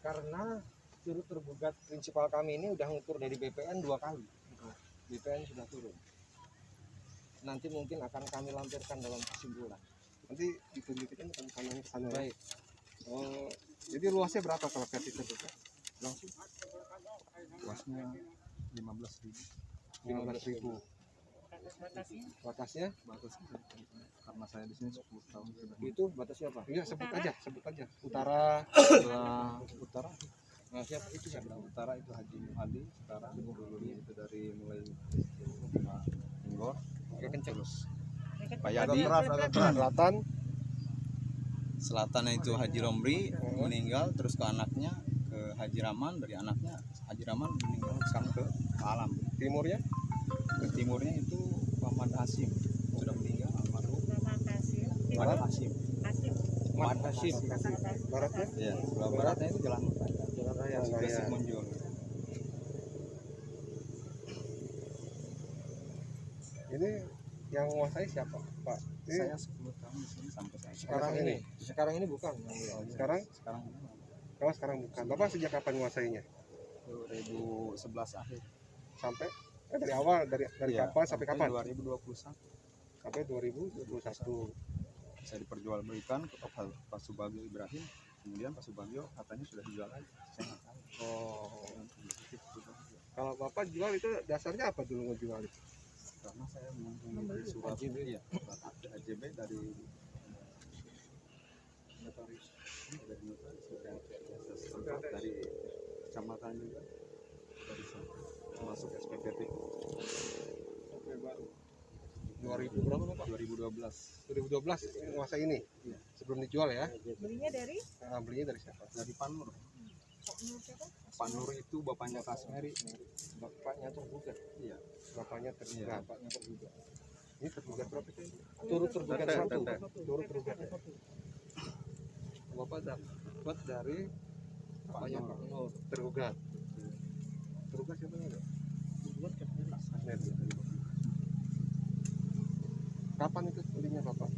karena turut tergugat prinsipal kami ini udah ngukur dari BPN 2 kali, BPN sudah turun. Nanti mungkin akan kami lampirkan dalam kesimpulan. Nanti ditunjukkan kanannya ke sana. Baik. Jadi luasnya berapa kalau versi tergugat? Langsung. Luasnya 15.000. Batasnya? Karena saya di sini 10 tahun sudah. Itu batasnya apa? Iya, sebut aja. Utara. Utara. Nah, siapa itu siapa? Utara itu Haji Muhadi, sekarang dulunya itu dari mulai Pak Inggor, terus Pak Yadi, Selatan. selatan itu Haji Romri meninggal, terus ke anaknya ke Haji Rahman, dari anaknya Haji Rahman meninggal sekarang ke Alam. Timurnya? Ke timurnya itu Muhammad Hasim sudah meninggal, almarhum Muhammad Hasim. Mat Hasim. Baratnya? Ya, sebelah baratnya itu Jalan Raya. Besik Munjul. Ini yang menguasai siapa, Pak? Ini Saya 10 tahun di sini sampai saya sekarang ini bukan. Sekarang kalau sekarang bukan. Bapak sejak kapan menguasainya? 2011 akhir Sampai dari awal dari Iya, kapan sampai kapan? 2021 Sampai 2021. saya diperjualbelikan ke Pak Subagio Ibrahim, kemudian Pak Subagio katanya sudah dijual lagi, saya nggak tahu. Oh. Kalau Bapak jual itu dasarnya apa dulu ngejual itu? Karena saya mempunyai surat ya, AJB dari notaris, dari kecamatan juga, dari masuk SPPT. Oke, baru. 2000 berapa Bapak? 2012. 2012 menguasai ini. Sebelum dijual ya. Belinya dari Belinya dari siapa? Dari Pak Nur. siapa? Pak Nur itu bapaknya Kasmeri. Bapaknya tergugat. Iya. Bapaknya tergugat. Bapaknya tergugat. Ini tergugat berapa sih? Turut tergugat satu. Turut tergugat ya. Bapak dapat dari Bapaknya Pak Nur. tergugat. Tergugat siapa ya? Tergugat Kasmeri. Kapan itu belinya Bapak?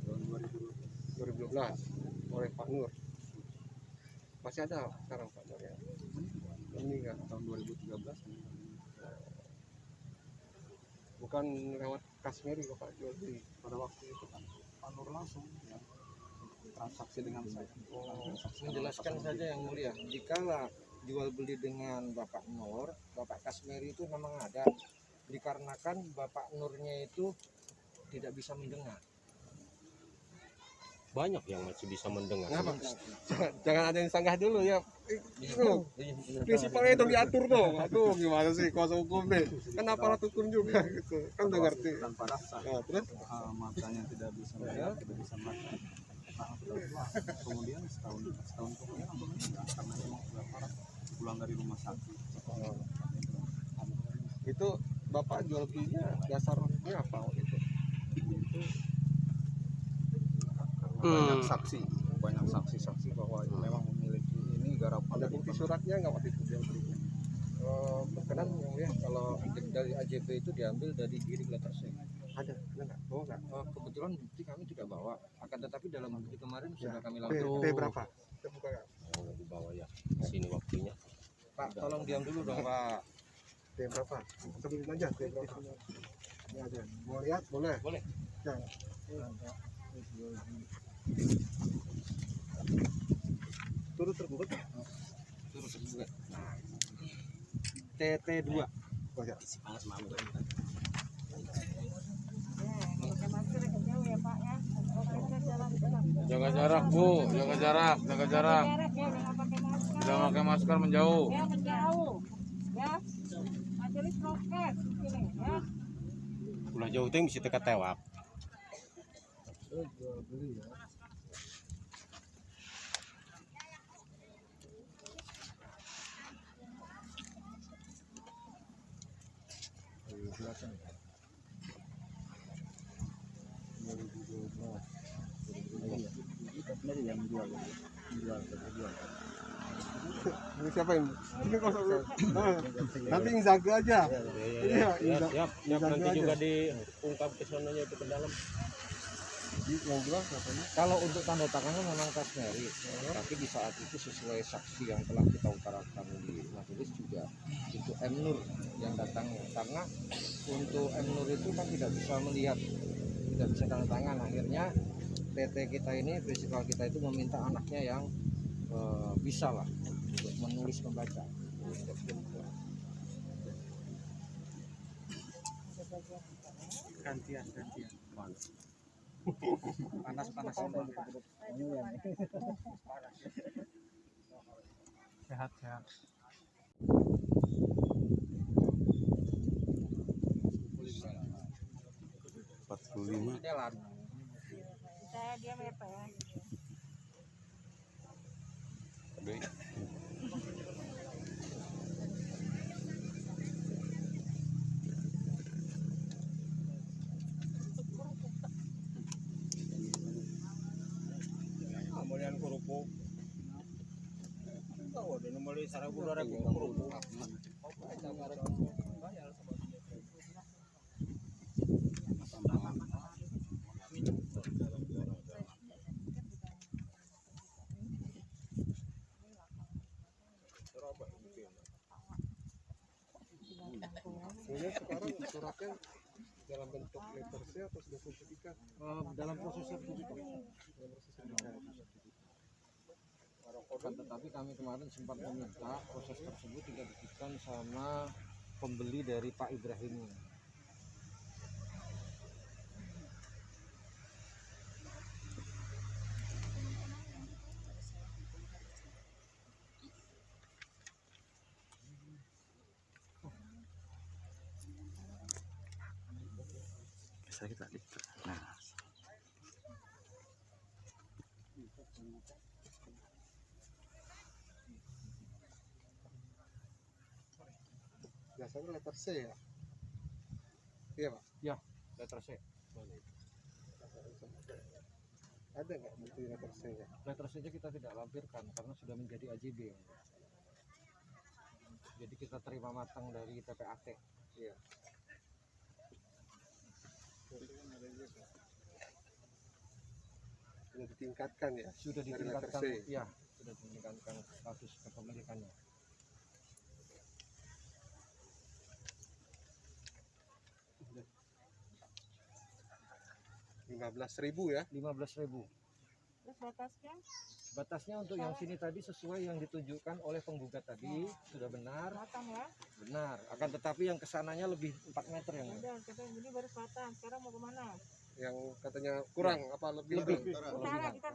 Tahun 2012. 2012 oleh Pak Nur. Masih ada sekarang Pak Nur ya? Meninggal. Tahun 2013. Bukan lewat Kasmeri Bapak jual beli. Pada waktu itu kan Pak Nur langsung ya, transaksi dengan saya. Menjelaskan saja yang mulia, jika jual beli dengan Bapak Nur, Bapak Kasmeri itu memang ada, dikarenakan Bapak Nurnya itu tidak bisa mendengar. Banyak yang masih bisa mendengar. Kenapa? Jangan ada yang sanggah dulu ya. Itu prinsipalnya itu diatur dong. Aduh gimana sih kuasa hukum nih? Kan aparat hukum juga gitu. Kan udah ngerti. Tanpa rasa. Nah, terus Matanya tidak bisa melihat, tidak bisa makan. Kemudian setahun kemudian abang meninggal karena memang sudah parah, pulang dari rumah sakit. itu Bapak jual belinya dasarnya apa waktu itu? Banyak saksi bahwa memang memiliki ini garapan. Ada bukti suratnya nggak waktu itu jual belinya? Berkenan yang mulia, kalau dari AJP itu diambil dari diri letter C. Ada nggak? Oh nggak. Kebetulan bukti kami tidak bawa, akan tetapi dalam bukti kemarin sudah kami T lakukan. berapa? Kita buka nggak? Oh, di bawah ya. Sini waktunya. Pak, tolong diam dulu dong Pak. T berapa? Sebutin aja T berapa. Ini ada. Mau lihat? Boleh. Boleh. Ya. Turut tergugat. Turut tergugat. TT2. Oh ya. Pakai masker agak jauh ya Pak ya. Oke, jalan. Jaga jarak Bu, jaga jarak. Jarak ya, udah nggak pakai masker. Jangan pakai masker menjauh. Ya menjauh. Ya. Majelis prokes sini ya. Ulah jauh teh bisa teka tewak. Ini siapa ini? Ini kosong. Nanti yang jaga aja. Iya, Siap, nanti juga diungkap ke sananya itu ke dalam. yang jelas katanya. Kalau untuk tanda tangannya memang Kasmeri, tapi di saat itu sesuai saksi yang telah kita utarakan di majelis juga itu M Nur yang datangnya, karena untuk M Nur itu kan tidak bisa melihat, tidak bisa tanda tangan. Akhirnya PT kita ini, prinsipal kita itu meminta anaknya yang bisa lah untuk menulis membaca. Gantian. Panas. Sehat. 45. Jalan. Saya diam ya Pak ya. Kemudian kerupuk. Tahu ada nomor sarabu ada kerupuk. Ini sekarang suratnya dalam bentuk letter C atau sudah sertifikat? Dalam proses sertifikat. Tetapi kami kemarin sempat meminta proses tersebut digantikan sama pembeli dari Pak Ibrahim. sakit tadi. Nah, Biasanya letter C ya. Iya Pak. Letter C. Ada nggak bukti letter C ya? Letter C kita tidak lampirkan karena sudah menjadi AJB. Jadi kita terima matang dari PPAT. Iya. Sudah ditingkatkan ya. Sudah Dari ditingkatkan, letter C. ya, sudah ditingkatkan status kepemilikannya. Rp15.000 ya. 15.000. Terus batasnya? Batasnya untuk yang sini tadi sesuai yang ditunjukkan oleh penggugat tadi sudah benar. Batang ya? Benar. Akan tetapi yang kesananya lebih 4 meter yang Udah, kita yang ini baru batang. Sekarang mau kemana? Yang katanya kurang apa lebih? Utara kita.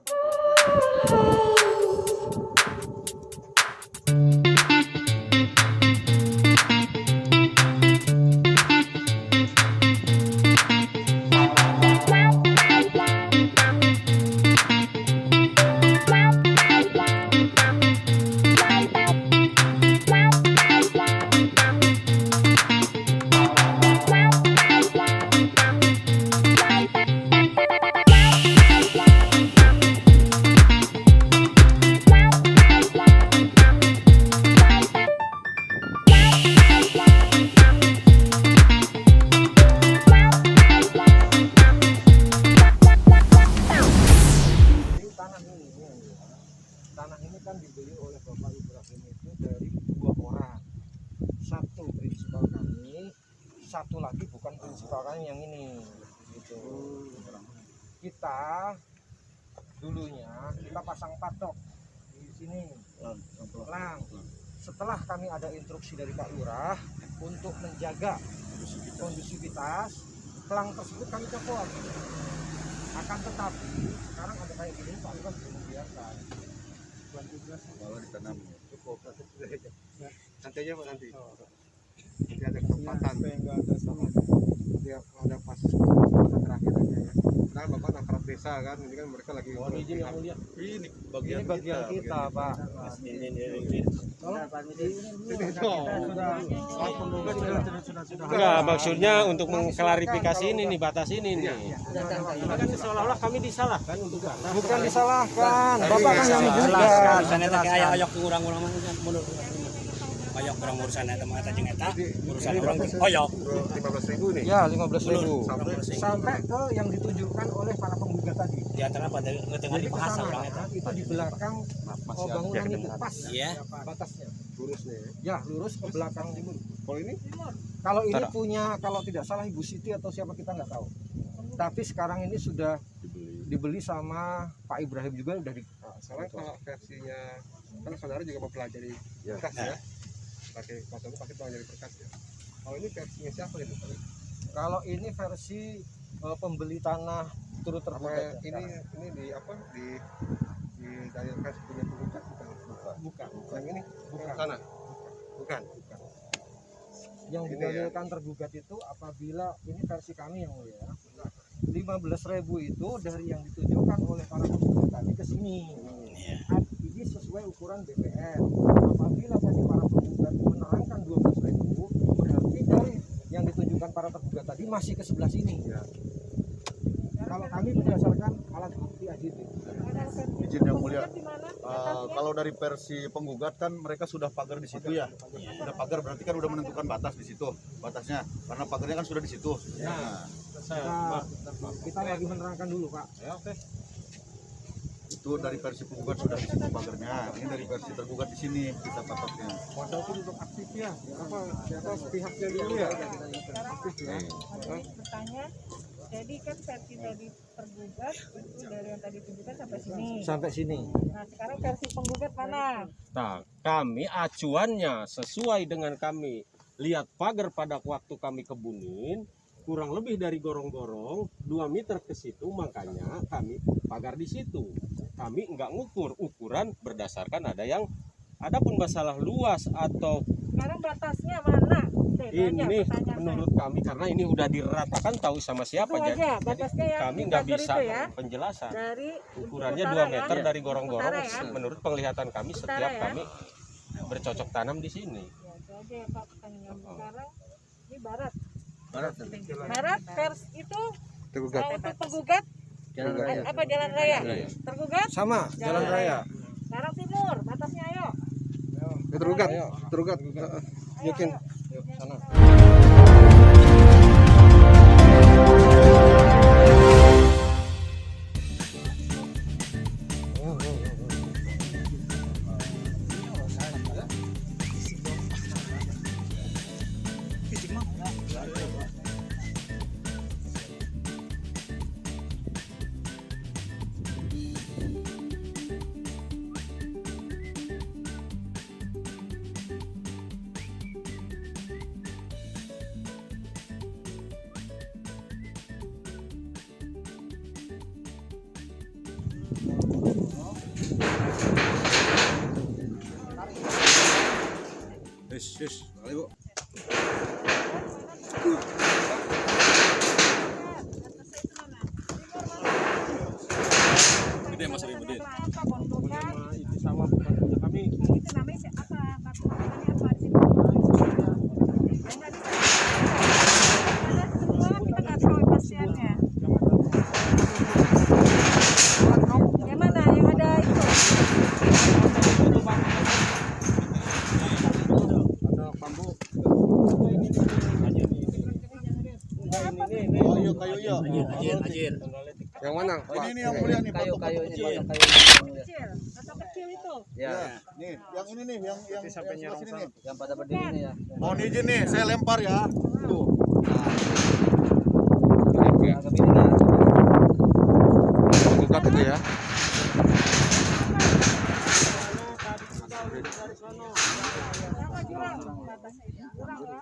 Tanah ini kan dibeli oleh Bapak Ibrahim itu dari 2 orang. Satu prinsipal kami, satu lagi bukan prinsipal kami yang ini. Gitu. Kita dulunya kita pasang patok di sini. Lang. Setelah kami ada instruksi dari Pak Lurah untuk menjaga kondusivitas, pelang tersebut kami copot. Akan tetapi sekarang ada kayak gini Pak Lurah belum membiarkan. Kalau ditanam Cukup. Nanti aja Pak nanti. Nanti ada kesempatan. Nanti ada pas terakhir aja ya. Nah Bapak anak desa kan, ini kan mereka lagi. Mohon izin yang mulia. ini Ini bagian kita, Pak. Enggak, maksudnya untuk mengklarifikasi ini nih, batas ini nih. Karena kan seolah-olah kami disalahkan untuk batas. Bukan disalahkan. Bapak kan yang menjelaskan. Sana kayak ayok kurang-kurang menurut ayok kurang urusan eta mah eta jeung eta urusan orang oyok 15.000 nih. Ya, 15.000. Sampai ke yang ditunjukkan oleh para penggugat tadi. di antara pada ngetengah Jadi dibahas kesana, orang eta. itu di belakang bangunan itu pas Iya. batasnya. Lurus nih ya. Ya, lurus ke belakang timur. Kalau ini Kalau ini punya, kalau tidak salah Ibu Siti atau siapa kita nggak tahu. Tapi sekarang ini sudah dibeli sama Pak Ibrahim juga udah di. soalnya kalau versinya kan saudara juga mempelajari berkas ya. Pakai pasal pasti pelajari berkas ya. Kalau ini versinya siapa ini? Kalau ini versi pembeli tanah turut Apa tergugat. ini di apa di dalilkan punya penggugat bukan. Yang ini bukan sana. Bukan. Yang Ini didalilkan tergugat itu apabila ini versi kami yang mulia. 15.000 itu dari yang ditunjukkan oleh para penggugat tadi ke sini. Ini sesuai ukuran BPN. Apabila tadi para penggugat menerangkan 12.000, berarti dari yang ditunjukkan para tergugat tadi masih ke sebelah sini. Kalau kami berdasarkan alat bukti AJB. izin yang mulia. Kalau dari versi penggugat kan mereka sudah pagar di situ ya. Sudah pagar berarti kan udah menentukan batas di situ batasnya. Karena pagarnya kan sudah di situ. Kita lagi menerangkan dulu, Pak. Itu dari versi penggugat sudah di situ pagarnya. Ini dari versi tergugat di sini kita patoknya. Modal itu untuk aktif ya. Apa siapa pihaknya dulu ya? Aktif ya. Bertanya, jadi kan versi tadi tergugat itu dari yang tadi tunjukkan sampai sini. Sampai sini. Nah sekarang versi penggugat mana? Nah, kami acuannya sesuai dengan kami lihat pagar pada waktu kami kebunin kurang lebih dari gorong-gorong 2 meter ke situ, makanya kami pagar di situ. Kami enggak ngukur, ukuran berdasarkan ada pun masalah luas atau Sekarang batasnya mana? Udah, itu aja Ini pertanyaan menurut kami karena ini udah diratakan tahu sama siapa, Itu aja, jadi batasnya yang kami nggak dipagar bisa itu ya. penjelasan. dari Ukurannya utara 2 meter ya. dari gorong-gorong. Utara ya. Menurut penglihatan kami Utara setiap ya. kami bercocok tanam di sini. Ya, itu aja ya Pak pertanyaan sekarang. Ini barat. Barat. Barat vers itu Tergugat. untuk penggugat Jalan raya. apa jalan raya? Tergugat Sama, jalan raya. barat timur, batasnya ayo. Tergugat. Tergugat. Yakin. Ayo, sana. Yes, balik Bu. Gede Mas Ribudin. Itu sama bukan punya kami. Itu namanya apa? Namanya apa di sini? Enggak bisa. Semua kita nggak tahu pastiannya. Yang mana? Yang ada itu. Ada bambu. Oh iya kayu iya. Yang mana? Oh, ini yang mulia nih Kayu-kayu ini patok-patok banyak kecil. kayu. Kecil atau kecil itu? Ya, Nih, yang ini nih, yang sampai sebelah sini nih. yang pada berdiri ini ya. Mohon izin nih, saya lempar ya. Tuh. Agak beda ya. Tergugat itu ya. Sama jurang batasnya. Jurang ya.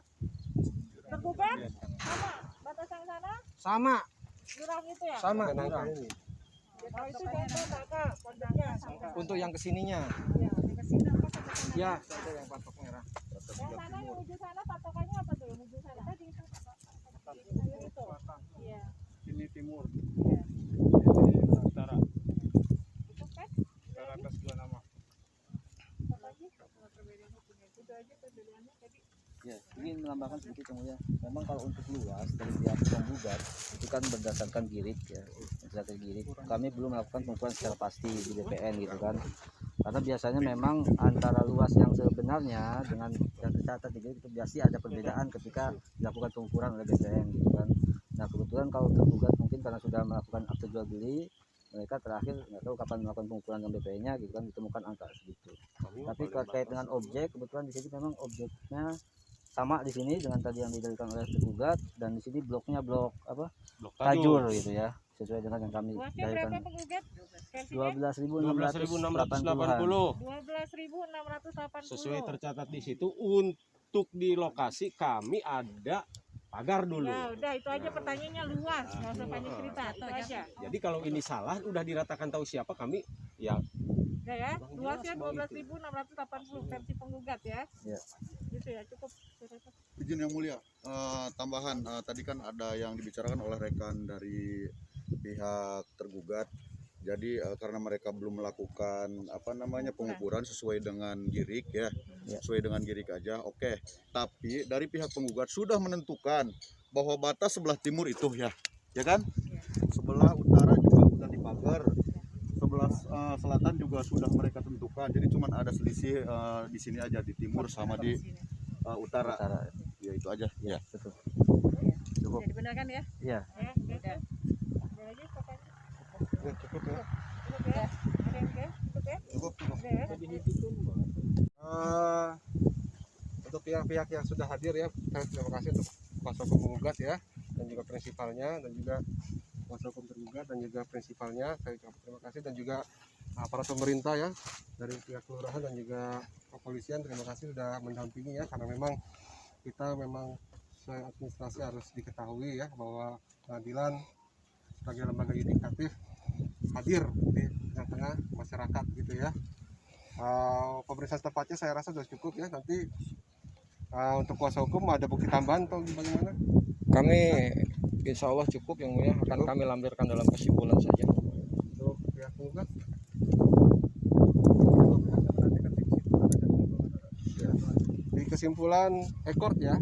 Tergugat? Sama. Batas yang sana? Sama, Jurang itu ya? sama. Oh itu contoh kakak, pondoknya. Untuk yang kesininya, Ya, di kesini apa sampai sana? ya, contoh yang patok merah. Yang sana yang menuju sana patokannya apa tuh? Menuju sana. Tadi itu. Itu. Iya. Ini timur, Iya. ini utara, Itu kan? utara atas 2 nama. Apa lagi? Perbedaannya punya. Itu aja perbedaannya tadi. Ya, ingin menambahkan sedikit yang mulia. Memang kalau untuk luas dari pihak penggugat itu kan berdasarkan girik ya, berdasarkan girik. Kami belum melakukan pengukuran secara pasti di BPN gitu kan. Karena biasanya memang antara luas yang sebenarnya dengan yang tercatat di girik itu biasanya ada perbedaan ketika dilakukan pengukuran oleh BPN gitu kan. Nah kebetulan kalau tergugat mungkin karena sudah melakukan akte jual beli, mereka terakhir nggak tahu kapan melakukan pengukuran dengan BPN-nya gitu kan, ditemukan angka segitu. Tapi terkait dengan objek, kebetulan di sini memang objeknya sama di sini dengan tadi yang didalilkan oleh tergugat, dan di sini bloknya blok apa? Blok Tajur gitu ya, sesuai dengan yang kami Luasnya berapa dalilkan. penggugat? Versinya? 12.680. 12.680. 12.680. Sesuai tercatat di situ, untuk di lokasi kami ada pagar dulu. Ya udah itu aja pertanyaannya luas, nggak usah panjang cerita, itu aja. Jadi kalau ini salah udah diratakan tahu siapa, kami ya Udah ya, Bang, luasnya jelas bahwa 12.680 versi penggugat ya. Ya. Gitu ya, cukup. Izin yang mulia, tambahan tadi kan ada yang dibicarakan oleh rekan dari pihak tergugat. Jadi karena mereka belum melakukan pengukuran sesuai dengan girik ya, sesuai dengan girik aja. Oke. Tapi dari pihak penggugat sudah menentukan bahwa batas sebelah timur itu ya kan? Sebelah utara juga sudah dipagar. Sebelah selatan juga sudah mereka tentukan. Jadi cuma ada selisih di sini aja di timur sama di utara. Ya itu aja. Ya. Betul. Bisa dibenarkan ya? Iya. Ya, gitu. Ada lagi pokoknya. Cukup ya. Cukup ya? Ada yang ke? Cukup ya? Cukup. Udah ya? Untuk pihak-pihak yang sudah hadir ya, saya terima kasih untuk kuasa hukum penggugat ya, dan juga prinsipalnya, dan juga kuasa hukum tergugat dan juga prinsipalnya. Saya terima kasih, dan juga aparat pemerintah ya, dari pihak kelurahan dan juga kepolisian, terima kasih sudah mendampingi ya, karena memang kita memang sesuai administrasi harus diketahui ya bahwa pengadilan sebagai lembaga yudikatif hadir di tengah-tengah masyarakat gitu ya. Pemeriksaan tepatnya saya rasa sudah cukup ya, nanti Untuk kuasa hukum ada bukti tambahan atau bagaimana? Kami insya Allah cukup yang mulia, akan kami lampirkan dalam kesimpulan saja. Untuk pihak penggugat. Di kesimpulan ekor ya.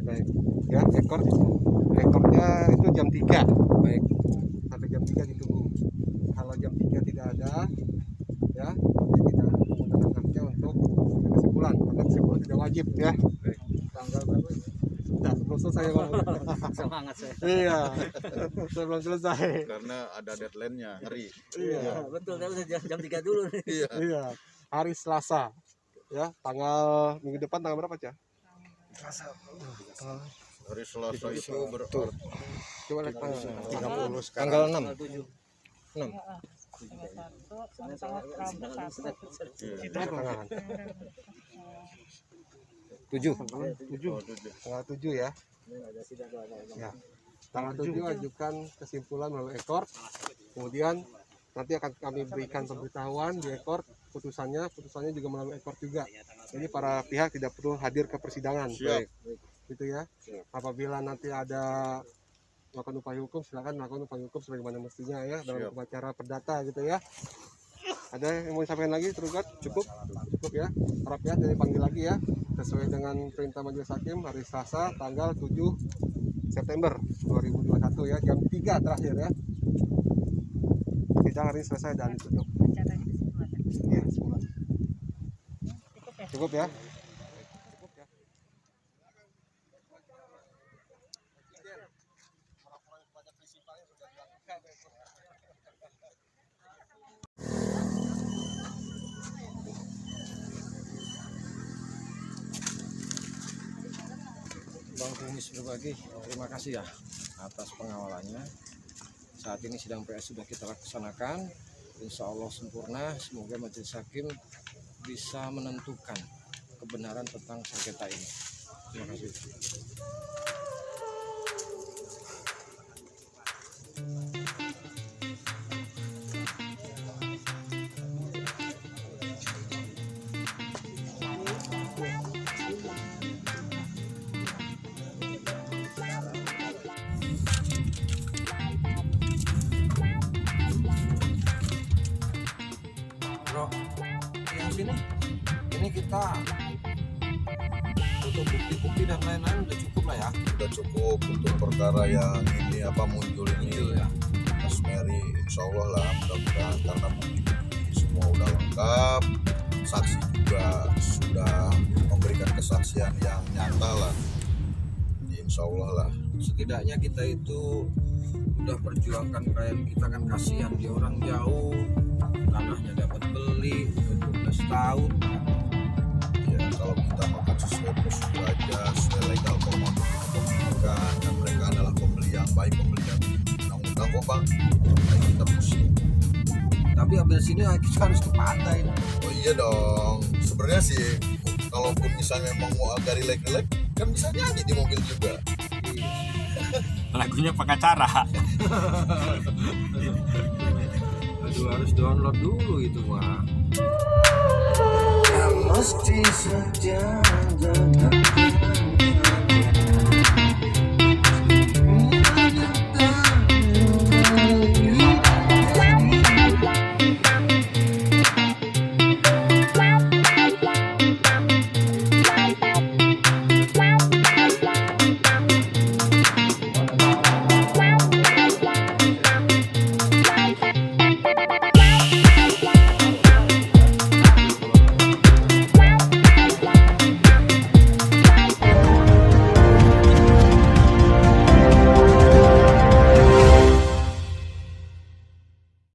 Baik. Ya, ekornya itu jam 3. Baik. Sampai jam 3 ditunggu. Kalau jam 3 tidak ada ya, nanti kita menggunakan haknya untuk kesimpulan. Karena kesimpulan tidak wajib ya. Tanggal berapa? Sudah, belum selesai Bang. Semangat saya. Iya. Belum selesai. Karena ada deadline-nya, ngeri. Iya. Betul, jam 3 dulu nih. Iya. Hari Selasa. Ya, tanggal minggu depan tanggal berapa, Cah? Hari Selasa itu berarti Coba lihat tanggal 30 sekarang. Tanggal 6. 6. Sama-sama Rabu 1. 7. Tanggal 7 ya. Ya. Tanggal 7 ajukan kesimpulan melalui ekor. Kemudian nanti akan kami berikan pemberitahuan di ekor putusannya juga melalui ekor juga. Jadi para pihak tidak perlu hadir ke persidangan. Siap. Baik. Gitu ya. Apabila nanti ada melakukan upaya hukum, silakan melakukan upaya hukum sebagaimana mestinya ya, dalam upacara perdata gitu ya. Ada yang mau disampaikan lagi tergugat? Cukup ya. Para pihak jadi panggil lagi ya, sesuai dengan perintah majelis hakim hari Selasa tanggal 7 September 2021 ya, jam 3 terakhir ya. Sidang hari ini selesai dan tutup. Iya, semula. Cukup ya. Bang Tumis berbagi, terima kasih ya atas pengawalannya. Saat ini sidang PS sudah kita laksanakan, insya Allah sempurna. Semoga majelis hakim bisa menentukan kebenaran tentang sengketa ini. Terima kasih. Bro, yang sini ini kita untuk bukti-bukti dan lain-lain udah cukup lah ya. udah cukup untuk perkara yang ini muncul ini ya. Mas Mary, insya Allah lah, mudah-mudahan karena bukti semua udah lengkap, saksi juga sudah memberikan kesaksian yang nyata lah. Insya Allah lah. Setidaknya kita itu udah perjuangkan klien kita, kan kasihan dia orang jauh, tanahnya dapat beli 12 tahun. Ya kalau kita makan sesuai prosedur aja, sesuai legal pemilikan, dan mereka adalah pembeli yang baik, pembeli yang undang-undang kok Bang. Baik kita pusing. Tapi abis ini kita harus ke pantai. Oh iya dong. Sebenarnya sih kalaupun misalnya memang mau agak rileks kan bisa nyanyi di mobil juga. Lagunya pengacara. Aduh, harus download dulu itu mah. Mesti saja